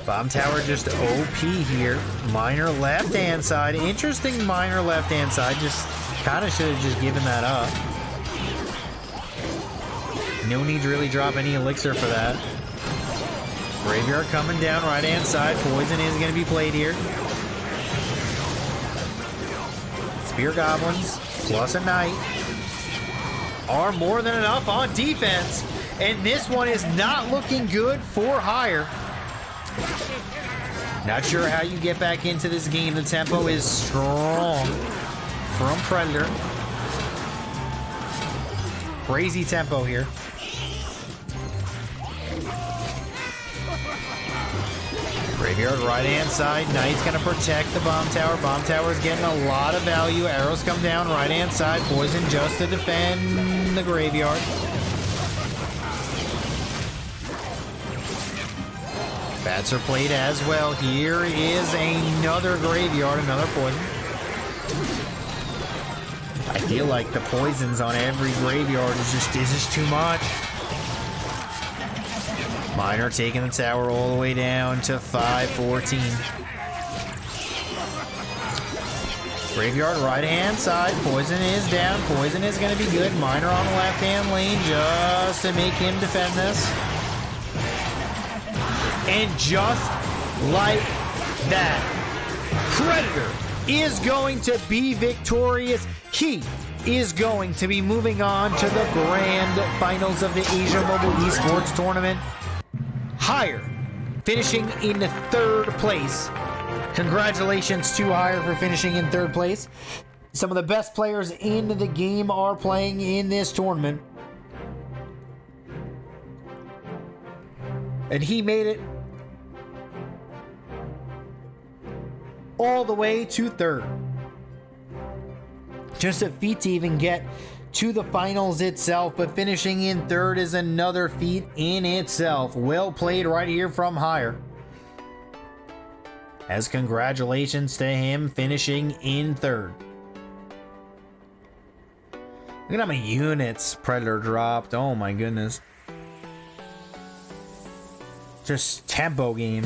Bomb tower just OP here. Minor left-hand side. Interesting minor left-hand side. Just kind of should have just given that up. No need to really drop any elixir for that. Graveyard coming down right-hand side. Poison is going to be played here. Spear Goblins plus a Knight are more than enough on defense. And this one is not looking good for Hire. Not sure how you get back into this game. The tempo is strong from Predator. Crazy tempo here. Graveyard right-hand side. Knight's going to protect the bomb tower. Bomb tower is getting a lot of value. Arrows come down right-hand side. Poison just to defend the graveyard. Bats are played as well. Here is another graveyard, another poison. I feel like the poisons on every graveyard is just too much. Minor taking the tower all the way down to 514. Graveyard right-hand side. Poison is down. Poison is going to be good. Minor on the left-hand lane just to make him defend this. And just like that, Predator is going to be victorious. He is going to be moving on to the grand finals of the Asia Mobile Esports Tournament. Hire finishing in the 3rd place. Congratulations to Hire for finishing in 3rd place. Some of the best players in the game are playing in this tournament. And he made it all the way to 3rd. Just a feat to even get to the finals itself, but finishing in 3rd is another feat in itself. Well played right here from Hire. As congratulations to him finishing in 3rd. Look at how many units Predator dropped. Oh my goodness. Just tempo game.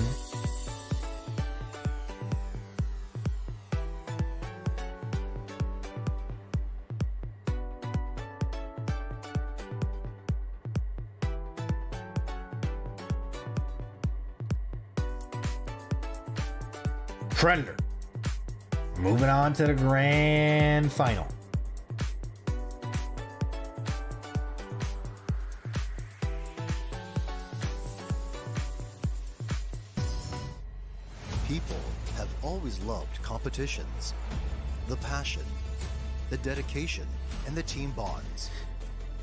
Predator moving on to the grand final. People have always loved competitions, the passion, the dedication, and the team bonds.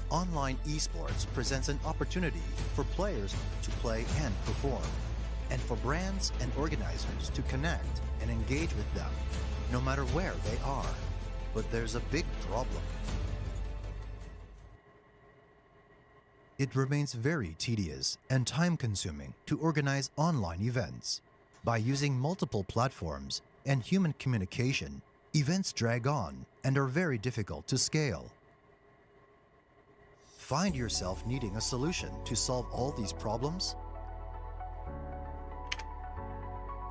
Online esports presents an opportunity for players to play and perform, and for brands and organizers to connect and engage with them, no matter where they are. But there's a big problem. It remains very tedious and time-consuming to organize online events. By using multiple platforms and human communication, events drag on and are very difficult to scale. Find yourself needing a solution to solve all these problems?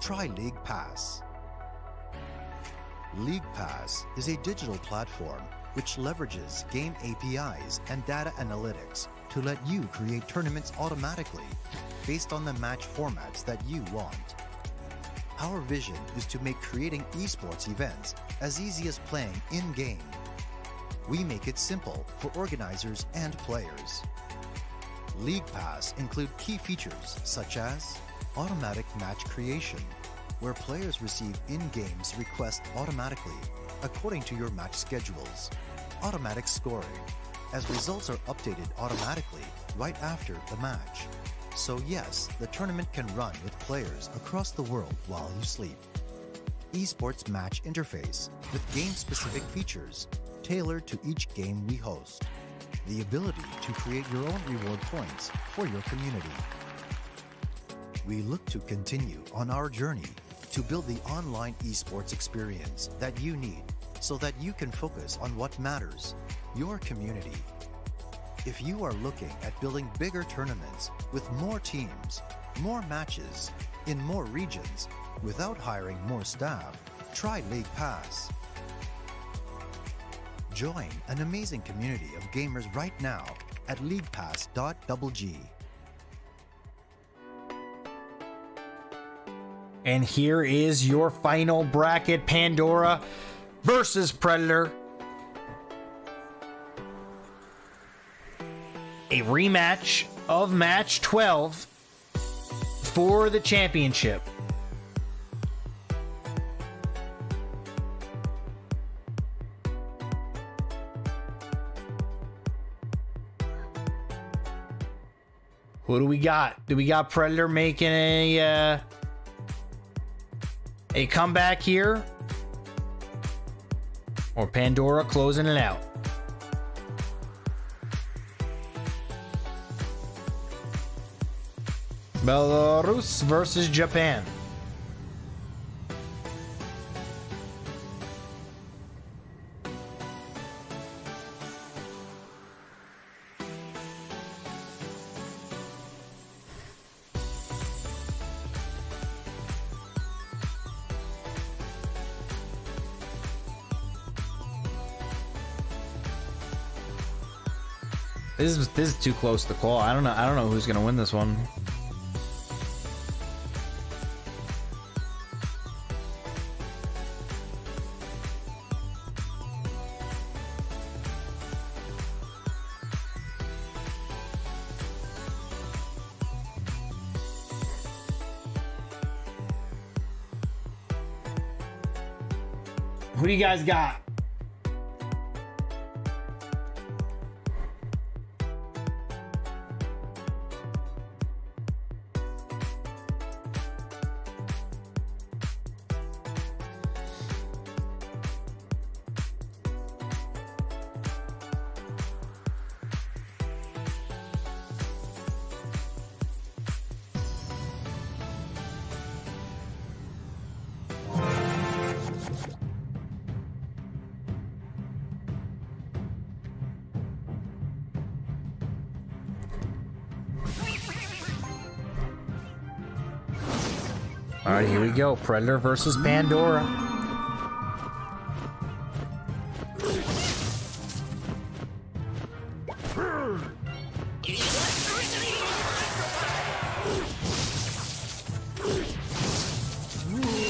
Try LeaguePass. LeaguePass is a digital platform which leverages game APIs and data analytics to let you create tournaments automatically based on the match formats that you want. Our vision is to make creating esports events as easy as playing in-game. We make it simple for organizers and players. LeaguePass include key features such as automatic match creation, where players receive in-games requests automatically according to your match schedules. Automatic scoring, as results are updated automatically right after the match. So yes, the tournament can run with players across the world while you sleep. Esports match interface with game-specific features tailored to each game we host. The ability to create your own reward points for your community. We look to continue on our journey to build the online esports experience that you need so that you can focus on what matters, your community. If you are looking at building bigger tournaments with more teams, more matches, in more regions without hiring more staff, try LeaguePass. Join an amazing community of gamers right now at leaguepass.gg. And here is your final bracket, Pandora versus Predator. A rematch of match 12 for the championship. Who do we got? Do we got Predator making a comeback here? Or Pandora closing it out? Belarus versus Japan. This is too close to call. I don't know who's gonna win this one. Who do you guys got? All right, here we go. Predator versus Pandora.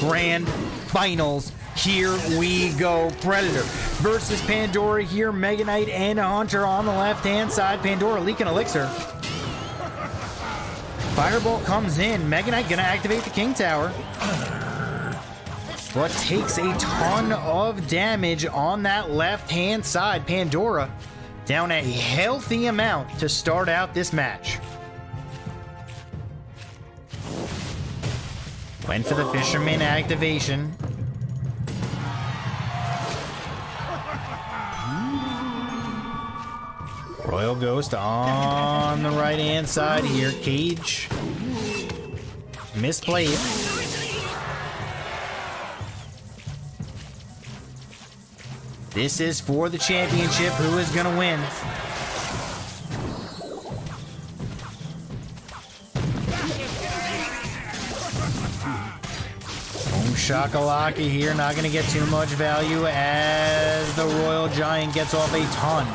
Grand finals. Here we go. Predator versus Pandora here. Mega Knight and Hunter on the left-hand side. Pandora leaking elixir. Firebolt comes in. Mega Knight gonna activate the King Tower. But takes a ton of damage on that left-hand side. Pandora down a healthy amount to start out this match. Went for the Fisherman activation. Royal Ghost on the right-hand side here. Cage. Misplayed. This is for the championship. Who is going to win? Boom shakalaka here. Not going to get too much value as the Royal Giant gets off a ton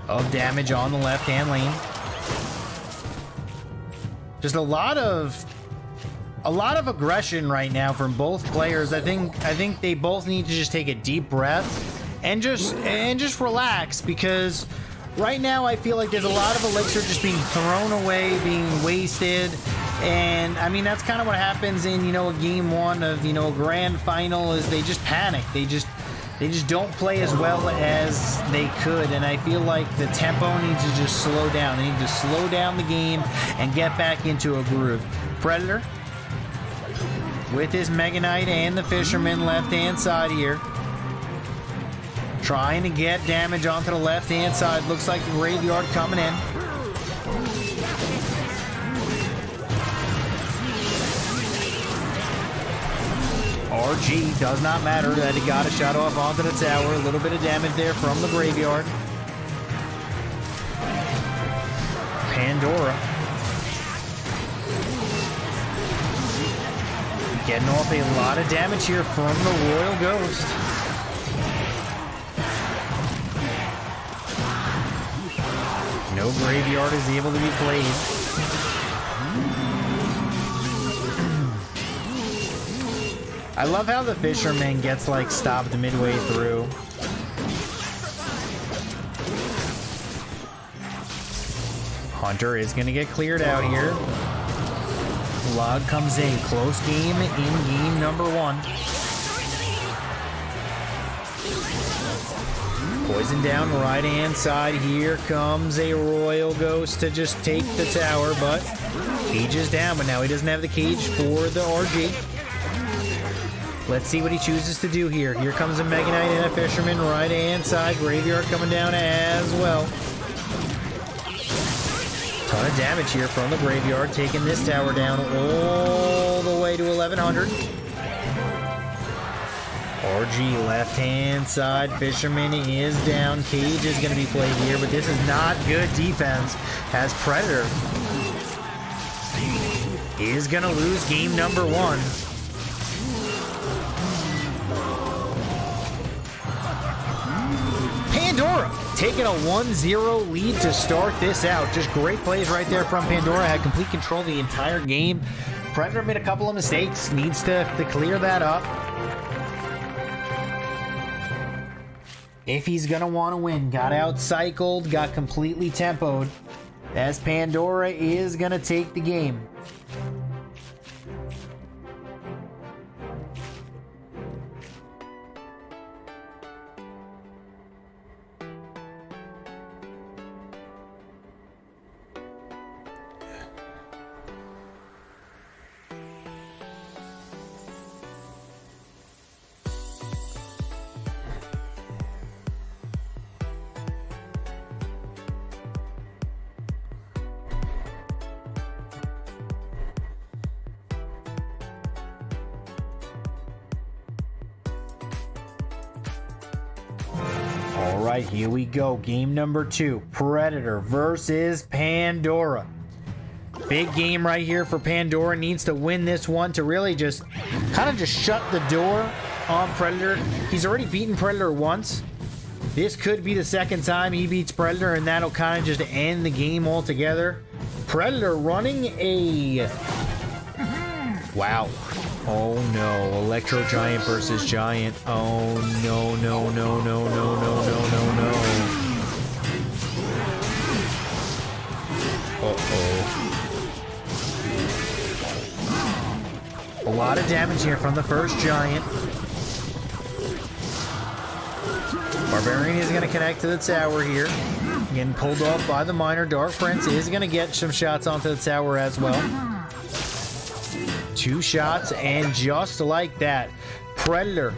of damage on the left-hand lane. Just a lot of aggression right now from both players. I think they both need to just take a deep breath and just relax, because right now I feel like there's a lot of elixir just being thrown away, being wasted. And I mean, that's kind of what happens in, a game one of, a grand final, is they just panic. They just don't play as well as they could, and I feel like the tempo needs to just slow down. They need to slow down the game and get back into a groove. Predator with his Mega Knight and the Fisherman left-hand side here. Trying to get damage onto the left-hand side. Looks like the Graveyard coming in. RG does not matter that he got a shot off onto the tower. A little bit of damage there from the Graveyard. Pandora Getting off a lot of damage here from the Royal Ghost. No graveyard is able to be played. I love how the Fisherman gets like stopped midway through. Hunter is going to get cleared out here. Log comes in. Close game in game number 1. Poison down right hand side. Here comes a Royal Ghost to just take the tower, but cage is down, but now he doesn't have the cage for the RG. Let's see what he chooses to do here. Here comes a Mega Knight and a Fisherman right hand side. Graveyard coming down as well. Ton of damage here from the Graveyard, taking this tower down all the way to 1100. RG left hand side. Fisherman is down. Cage is going to be played here, but this is not good defense as Predator is going to lose game number 1. Pandora taking a 1-0 lead to start this out. Just great plays right there from Pandora. Had complete control the entire game. Predator made a couple of mistakes. Needs to clear that up if he's going to want to win. Got out-cycled, got completely tempoed, as Pandora is going to take the game. All right, here we go. Game number 2. Predator versus Pandora. Big game right here for Pandora. Needs to win this one to really just kind of just shut the door on Predator. He's already beaten Predator once. This could be the second time he beats Predator, and that'll kind of just end the game altogether. Predator running a... Wow. Oh no, Electro Giant versus Giant. Oh no, no, no, no, no, no, no, no, no. Uh-oh. A lot of damage here from the first Giant. Barbarian is going to connect to the tower here. Getting pulled off by the Miner. Dark Prince is going to get some shots onto the tower as well. 2 shots, and just like that, Predator,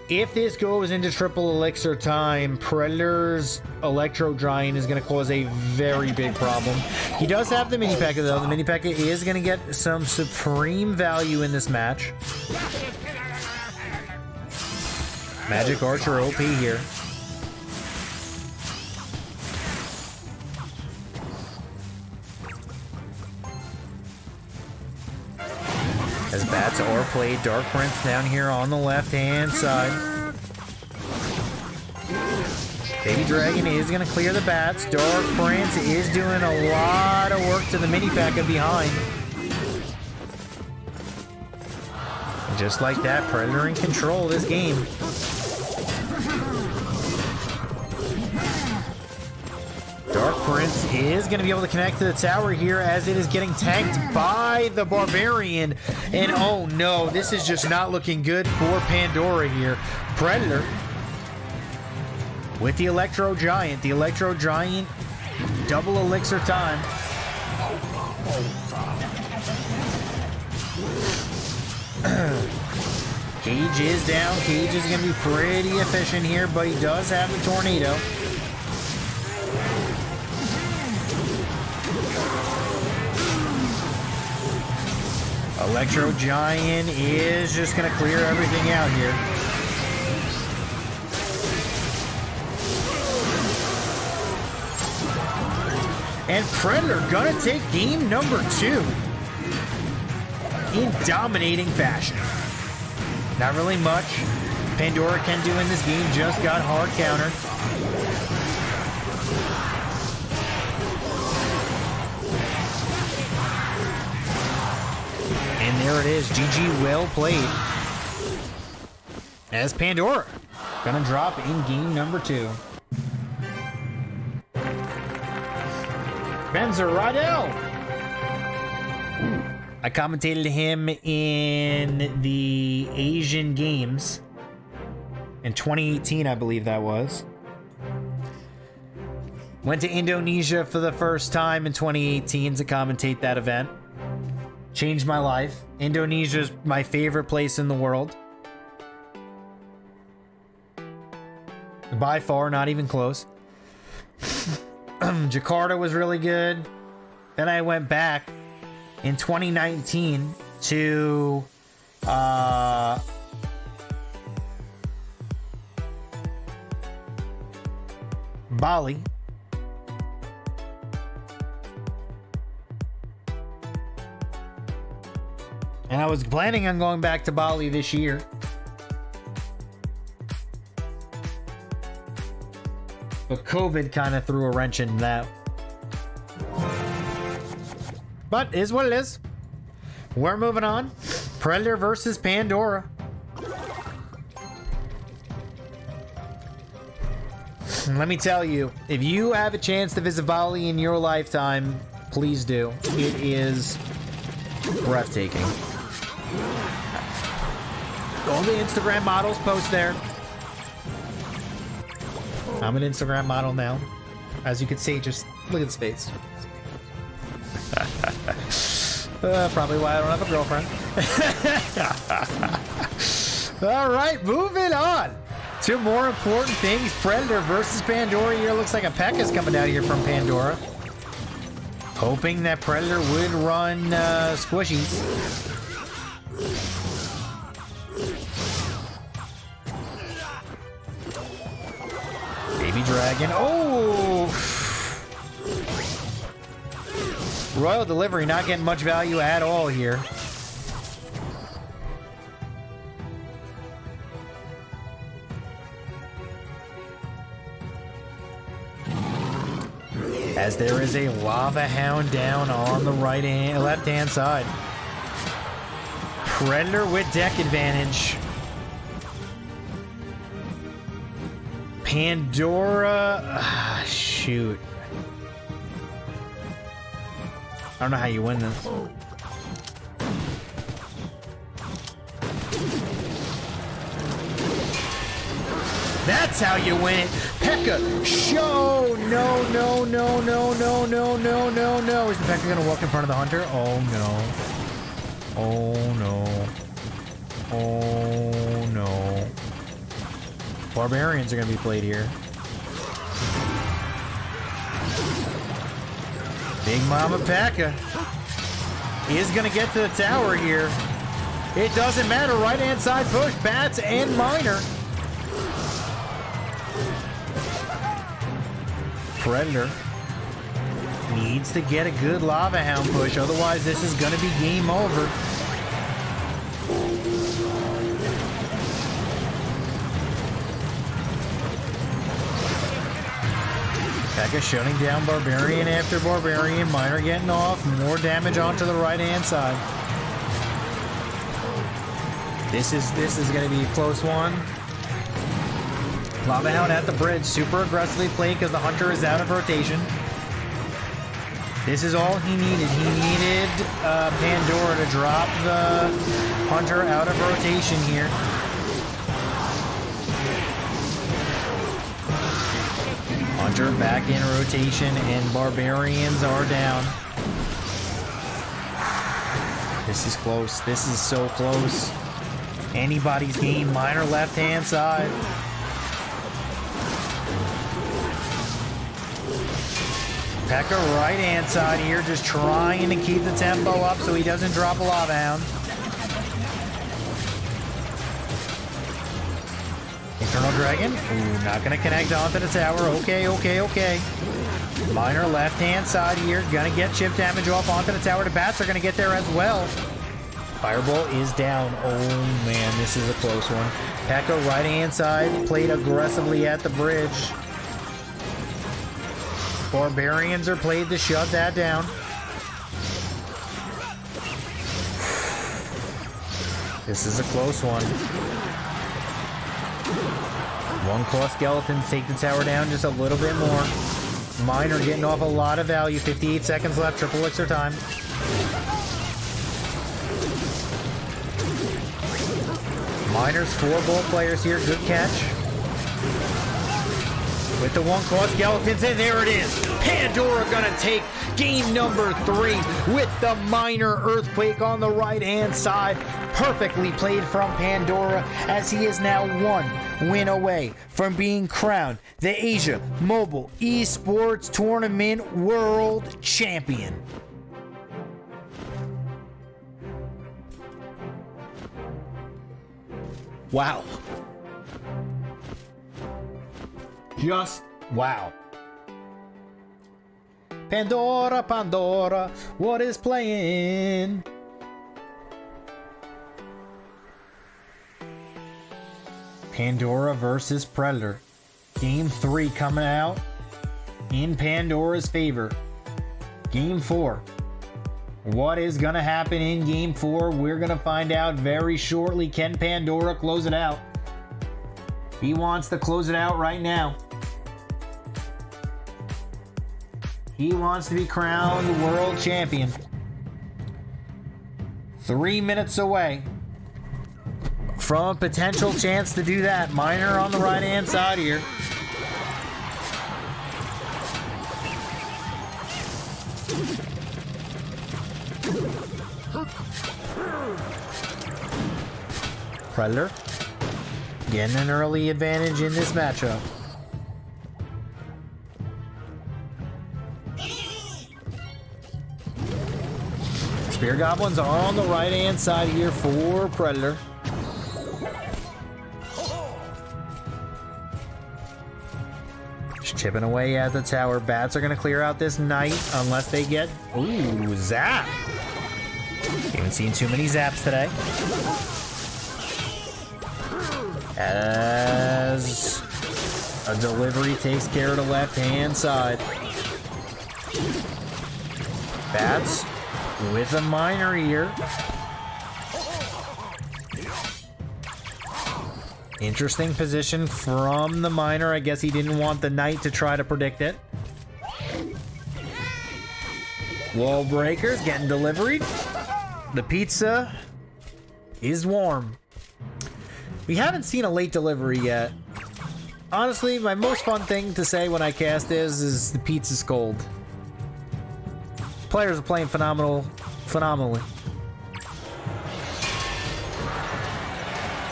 if this goes into triple elixir time, Predator's Electro Giant is going to cause a very big problem. He does have the mini P.E.K.K.A though. The mini P.E.K.K.A is going to get some supreme value in this match. Magic Archer OP here. As bats are played, Dark Prince down here on the left-hand side. Baby Dragon is going to clear the bats. Dark Prince is doing a lot of work to the mini P.E.K.K.A behind. And just like that, Predator in control of this game. Dark Prince is going to be able to connect to the tower here as it is getting tanked by the Barbarian. And oh no, this is just not looking good for Pandora here. Predator with the Electro Giant. The Electro Giant, double elixir time. Cage is down. Cage is going to be pretty efficient here, but he does have the Tornado. Electro Giant is just going to clear everything out here. And Predator going to take game number 2. in dominating fashion. Not really much Pandora can do in this game, just got hard countered. And there it is, GG, well played. As Pandora gonna drop in game number 2. Benzer Royale. I commentated him in the Asian Games in 2018, I believe that was. Went to Indonesia for the first time in 2018 to commentate that event. Changed my life. Indonesia's my favorite place in the world. By far, not even close. Jakarta was really good. Then I went back in 2019 to Bali. And I was planning on going back to Bali this year. But COVID kind of threw a wrench in that. But is what it is. We're moving on. Predator versus Pandora. Let me tell you, if you have a chance to visit Bali in your lifetime, please do. It is breathtaking. All the Instagram models post there. I'm an Instagram model now. As you can see, just look at his face. Probably why I don't have a girlfriend. All right, moving on to more important things. Predator versus Pandora here. Looks like a P.E.K.K.A is coming out here from Pandora. Hoping that Predator would run squishies. Baby Dragon. Oh! Royal Delivery not getting much value at all here. As there is a Lava Hound down on the left hand side. Predator with deck advantage. Pandora, shoot. I don't know how you win this. That's how you win it. P.E.K.K.A. Show. No, no, no, no, no, no, no, no, no. Is the P.E.K.K.A gonna walk in front of the hunter? Oh no. Oh no. Oh no. Barbarians are gonna be played here. Big Mama P.E.K.K.A is gonna get to the tower here. It doesn't matter. Right hand side push. Bats and Miner. Predator needs to get a good Lava Hound push, otherwise this is going to be game over. P.E.K.K.A shutting down Barbarian after Barbarian. Miner getting off. More damage onto the right hand side. This is going to be a close one. Lava Hound at the bridge, super aggressively played because the hunter is out of rotation. This is all he needed. He needed Pandora to drop the hunter out of rotation here. Hunter back in rotation and Barbarians are down. This is close. This is so close. Anybody's game. Miner left hand side. P.E.K.K.A right hand side here, just trying to keep the tempo up so he doesn't drop a Lava Hound. Eternal Dragon, ooh, not gonna connect onto the tower. Okay, okay, okay. Miner left hand side here, gonna get chip damage off onto the tower. The bats are gonna get there as well. Fireball is down. Oh man, this is a close one. Pekka right hand side, played aggressively at the bridge. Barbarians are played to shut that down. This is a close one. One cost skeletons take the tower down just a little bit more. Miner getting off a lot of value. 58 seconds left. Triple elixir time. Miner's 4 bolt players here. Good catch. With the one cost skeletons, and there it is. Pandora gonna take game number 3 with the Miner Earthquake on the right hand side. Perfectly played from Pandora, as he is now 1 win away from being crowned the Asia Mobile Esports Tournament World Champion. Wow. Just wow. Pandora, Pandora, what is playing? Pandora versus Predator. Game 3 coming out in Pandora's favor. Game 4. What is going to happen in Game 4? We're going to find out very shortly. Can Pandora close it out? He wants to close it out right now. He wants to be crowned world champion. 3 minutes away from a potential chance to do that. Miner on the right hand side here. Predator getting an early advantage in this matchup. Spear Goblins are on the right hand side here for Predator. Just chipping away at the tower. Bats are going to clear out this knight unless they get... Ooh, zap! Haven't seen too many zaps today. As a delivery takes care of the left-hand side. Bats with a miner here. Interesting position from the miner. I guess he didn't want the knight to try to predict it. Wall breakers getting delivered. The pizza is warm. We haven't seen a late delivery yet. Honestly, my most fun thing to say when I cast is the pizza's cold. Players are playing phenomenally.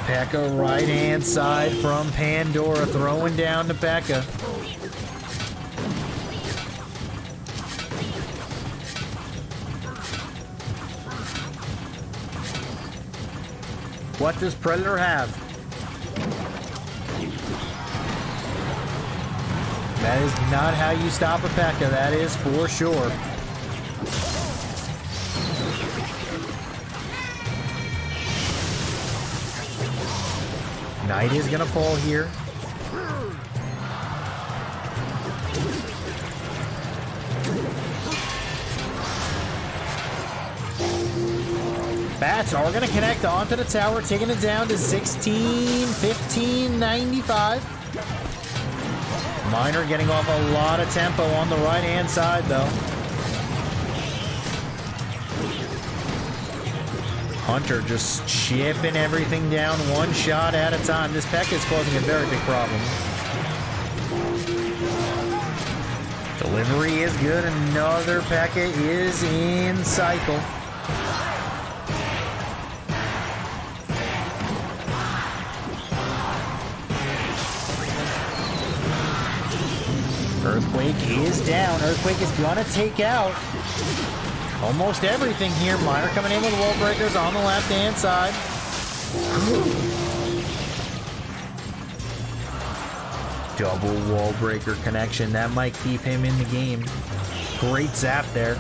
Pekka right hand side from Pandora, throwing down to Pekka. What does Predator have? That is not how you stop a Pekka, that is for sure. Knight is gonna fall here. Bats are gonna connect onto the tower, taking it down to 16, 15, 95. Miner getting off a lot of tempo on the right-hand side, though. Hunter just chipping everything down one shot at a time. This Pekka is causing a very big problem. Delivery is good. Another Pekka is in cycle. Earthquake is down. Earthquake is gonna take out almost everything here. Miner coming in with wall breakers on the left-hand side. Double wall breaker connection. That might keep him in the game. Great zap there.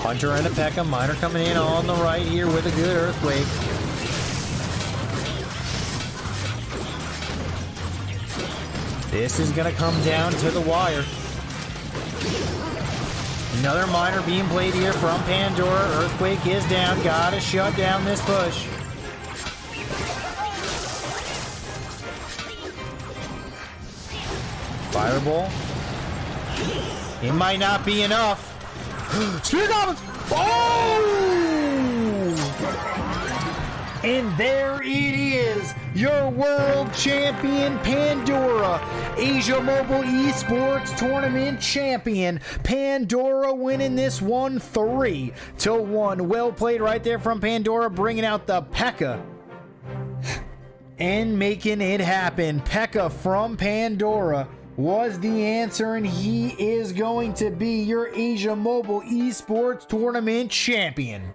Hunter and a P.E.K.K.A. Miner coming in on the right here with a good Earthquake. This is going to come down to the wire. Another Miner being played here from Pandora. Earthquake is down. Gotta shut down this push. Fireball. It might not be enough. Spear Goblins! Oh! And there it is. Your world champion Pandora. Asia Mobile Esports Tournament champion. Pandora winning this one 3-1. Well played right there from Pandora, bringing out the P.E.K.K.A. and making it happen. P.E.K.K.A. from Pandora was the answer, and he is going to be your Asia Mobile Esports Tournament champion.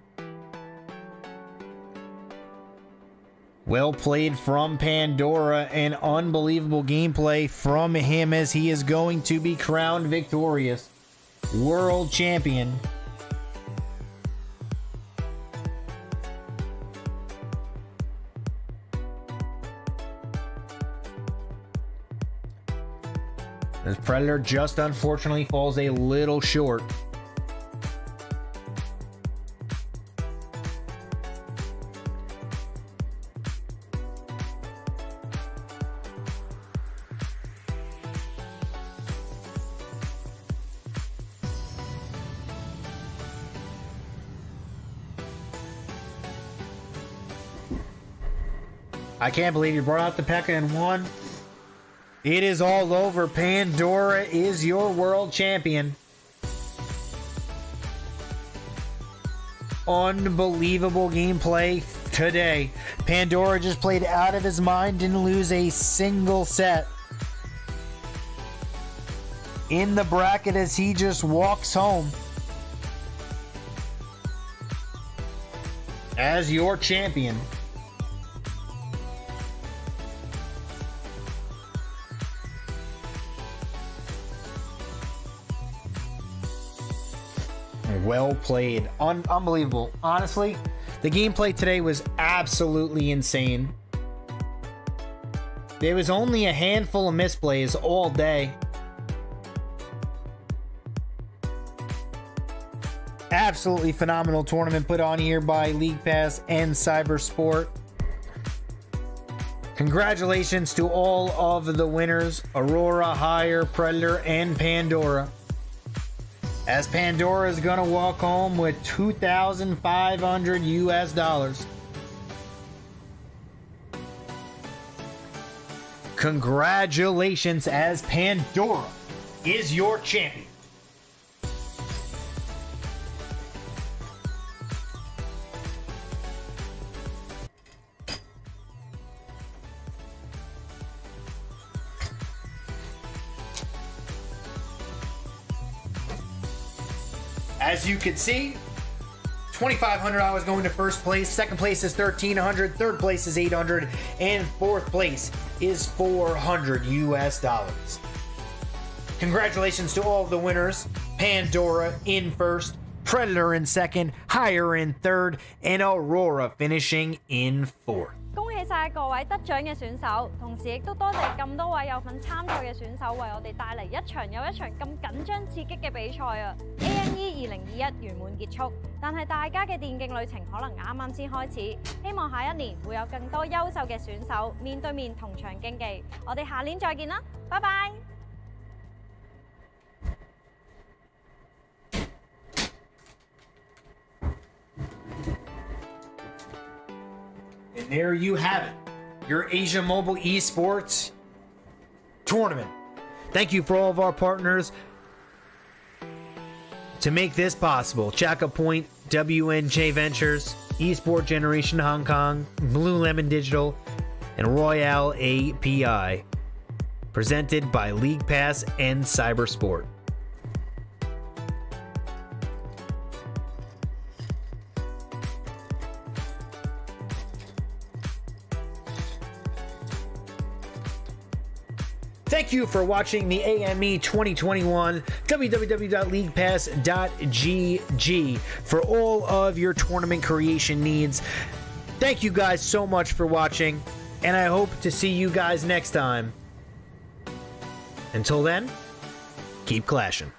Well played from Pandora, and unbelievable gameplay from him as he is going to be crowned victorious world champion. This Predator just unfortunately falls a little short. I can't believe you brought out the P.E.K.K.A. and won. It is all over. Pandora is your world champion. Unbelievable gameplay today. Pandora just played out of his mind, didn't lose a single set in the bracket as he just walks home as your champion. Well played. Unbelievable. Honestly, the gameplay today was absolutely insane. There was only a handful of misplays all day. Absolutely phenomenal tournament put on here by LeaguePass and Cyberport. Congratulations to all of the winners, Aurora, Higher, Predator, and Pandora. As Pandora is gonna walk home with $2,500 US. Congratulations, as Pandora is your champion. As you can see, $2,500 going to first place. Second place is $1,300. Third place is $800, and fourth place is $400 US. Congratulations to all of the winners. Pandora in first, Predator in second, Higher in third, and Aurora finishing in fourth. 恭喜晒各位得獎嘅選手，同時亦都多謝咁多位有份參賽嘅選手為我哋帶嚟一場又一場咁緊張刺激嘅比賽啊 ！AME 2021圓滿結束，但係大家嘅電競旅程可能啱啱先開始，希望下一年會有更多優秀嘅選手面對面同場競技。我哋下年再見啦，拜拜！ And there you have it, your Asia Mobile Esports Tournament. Thank you for all of our partners to make this possible. Chaka Point, WNJ Ventures, Esport Generation Hong Kong, Blue Lemon Digital, and Royale API. Presented by LeaguePass and Cyberport. Thank Thank you for watching the AME 2021 www.leaguepass.gg for all of your tournament creation needs. Thank you guys so much for watching, and I hope to see you guys next time. Until then, keep clashing.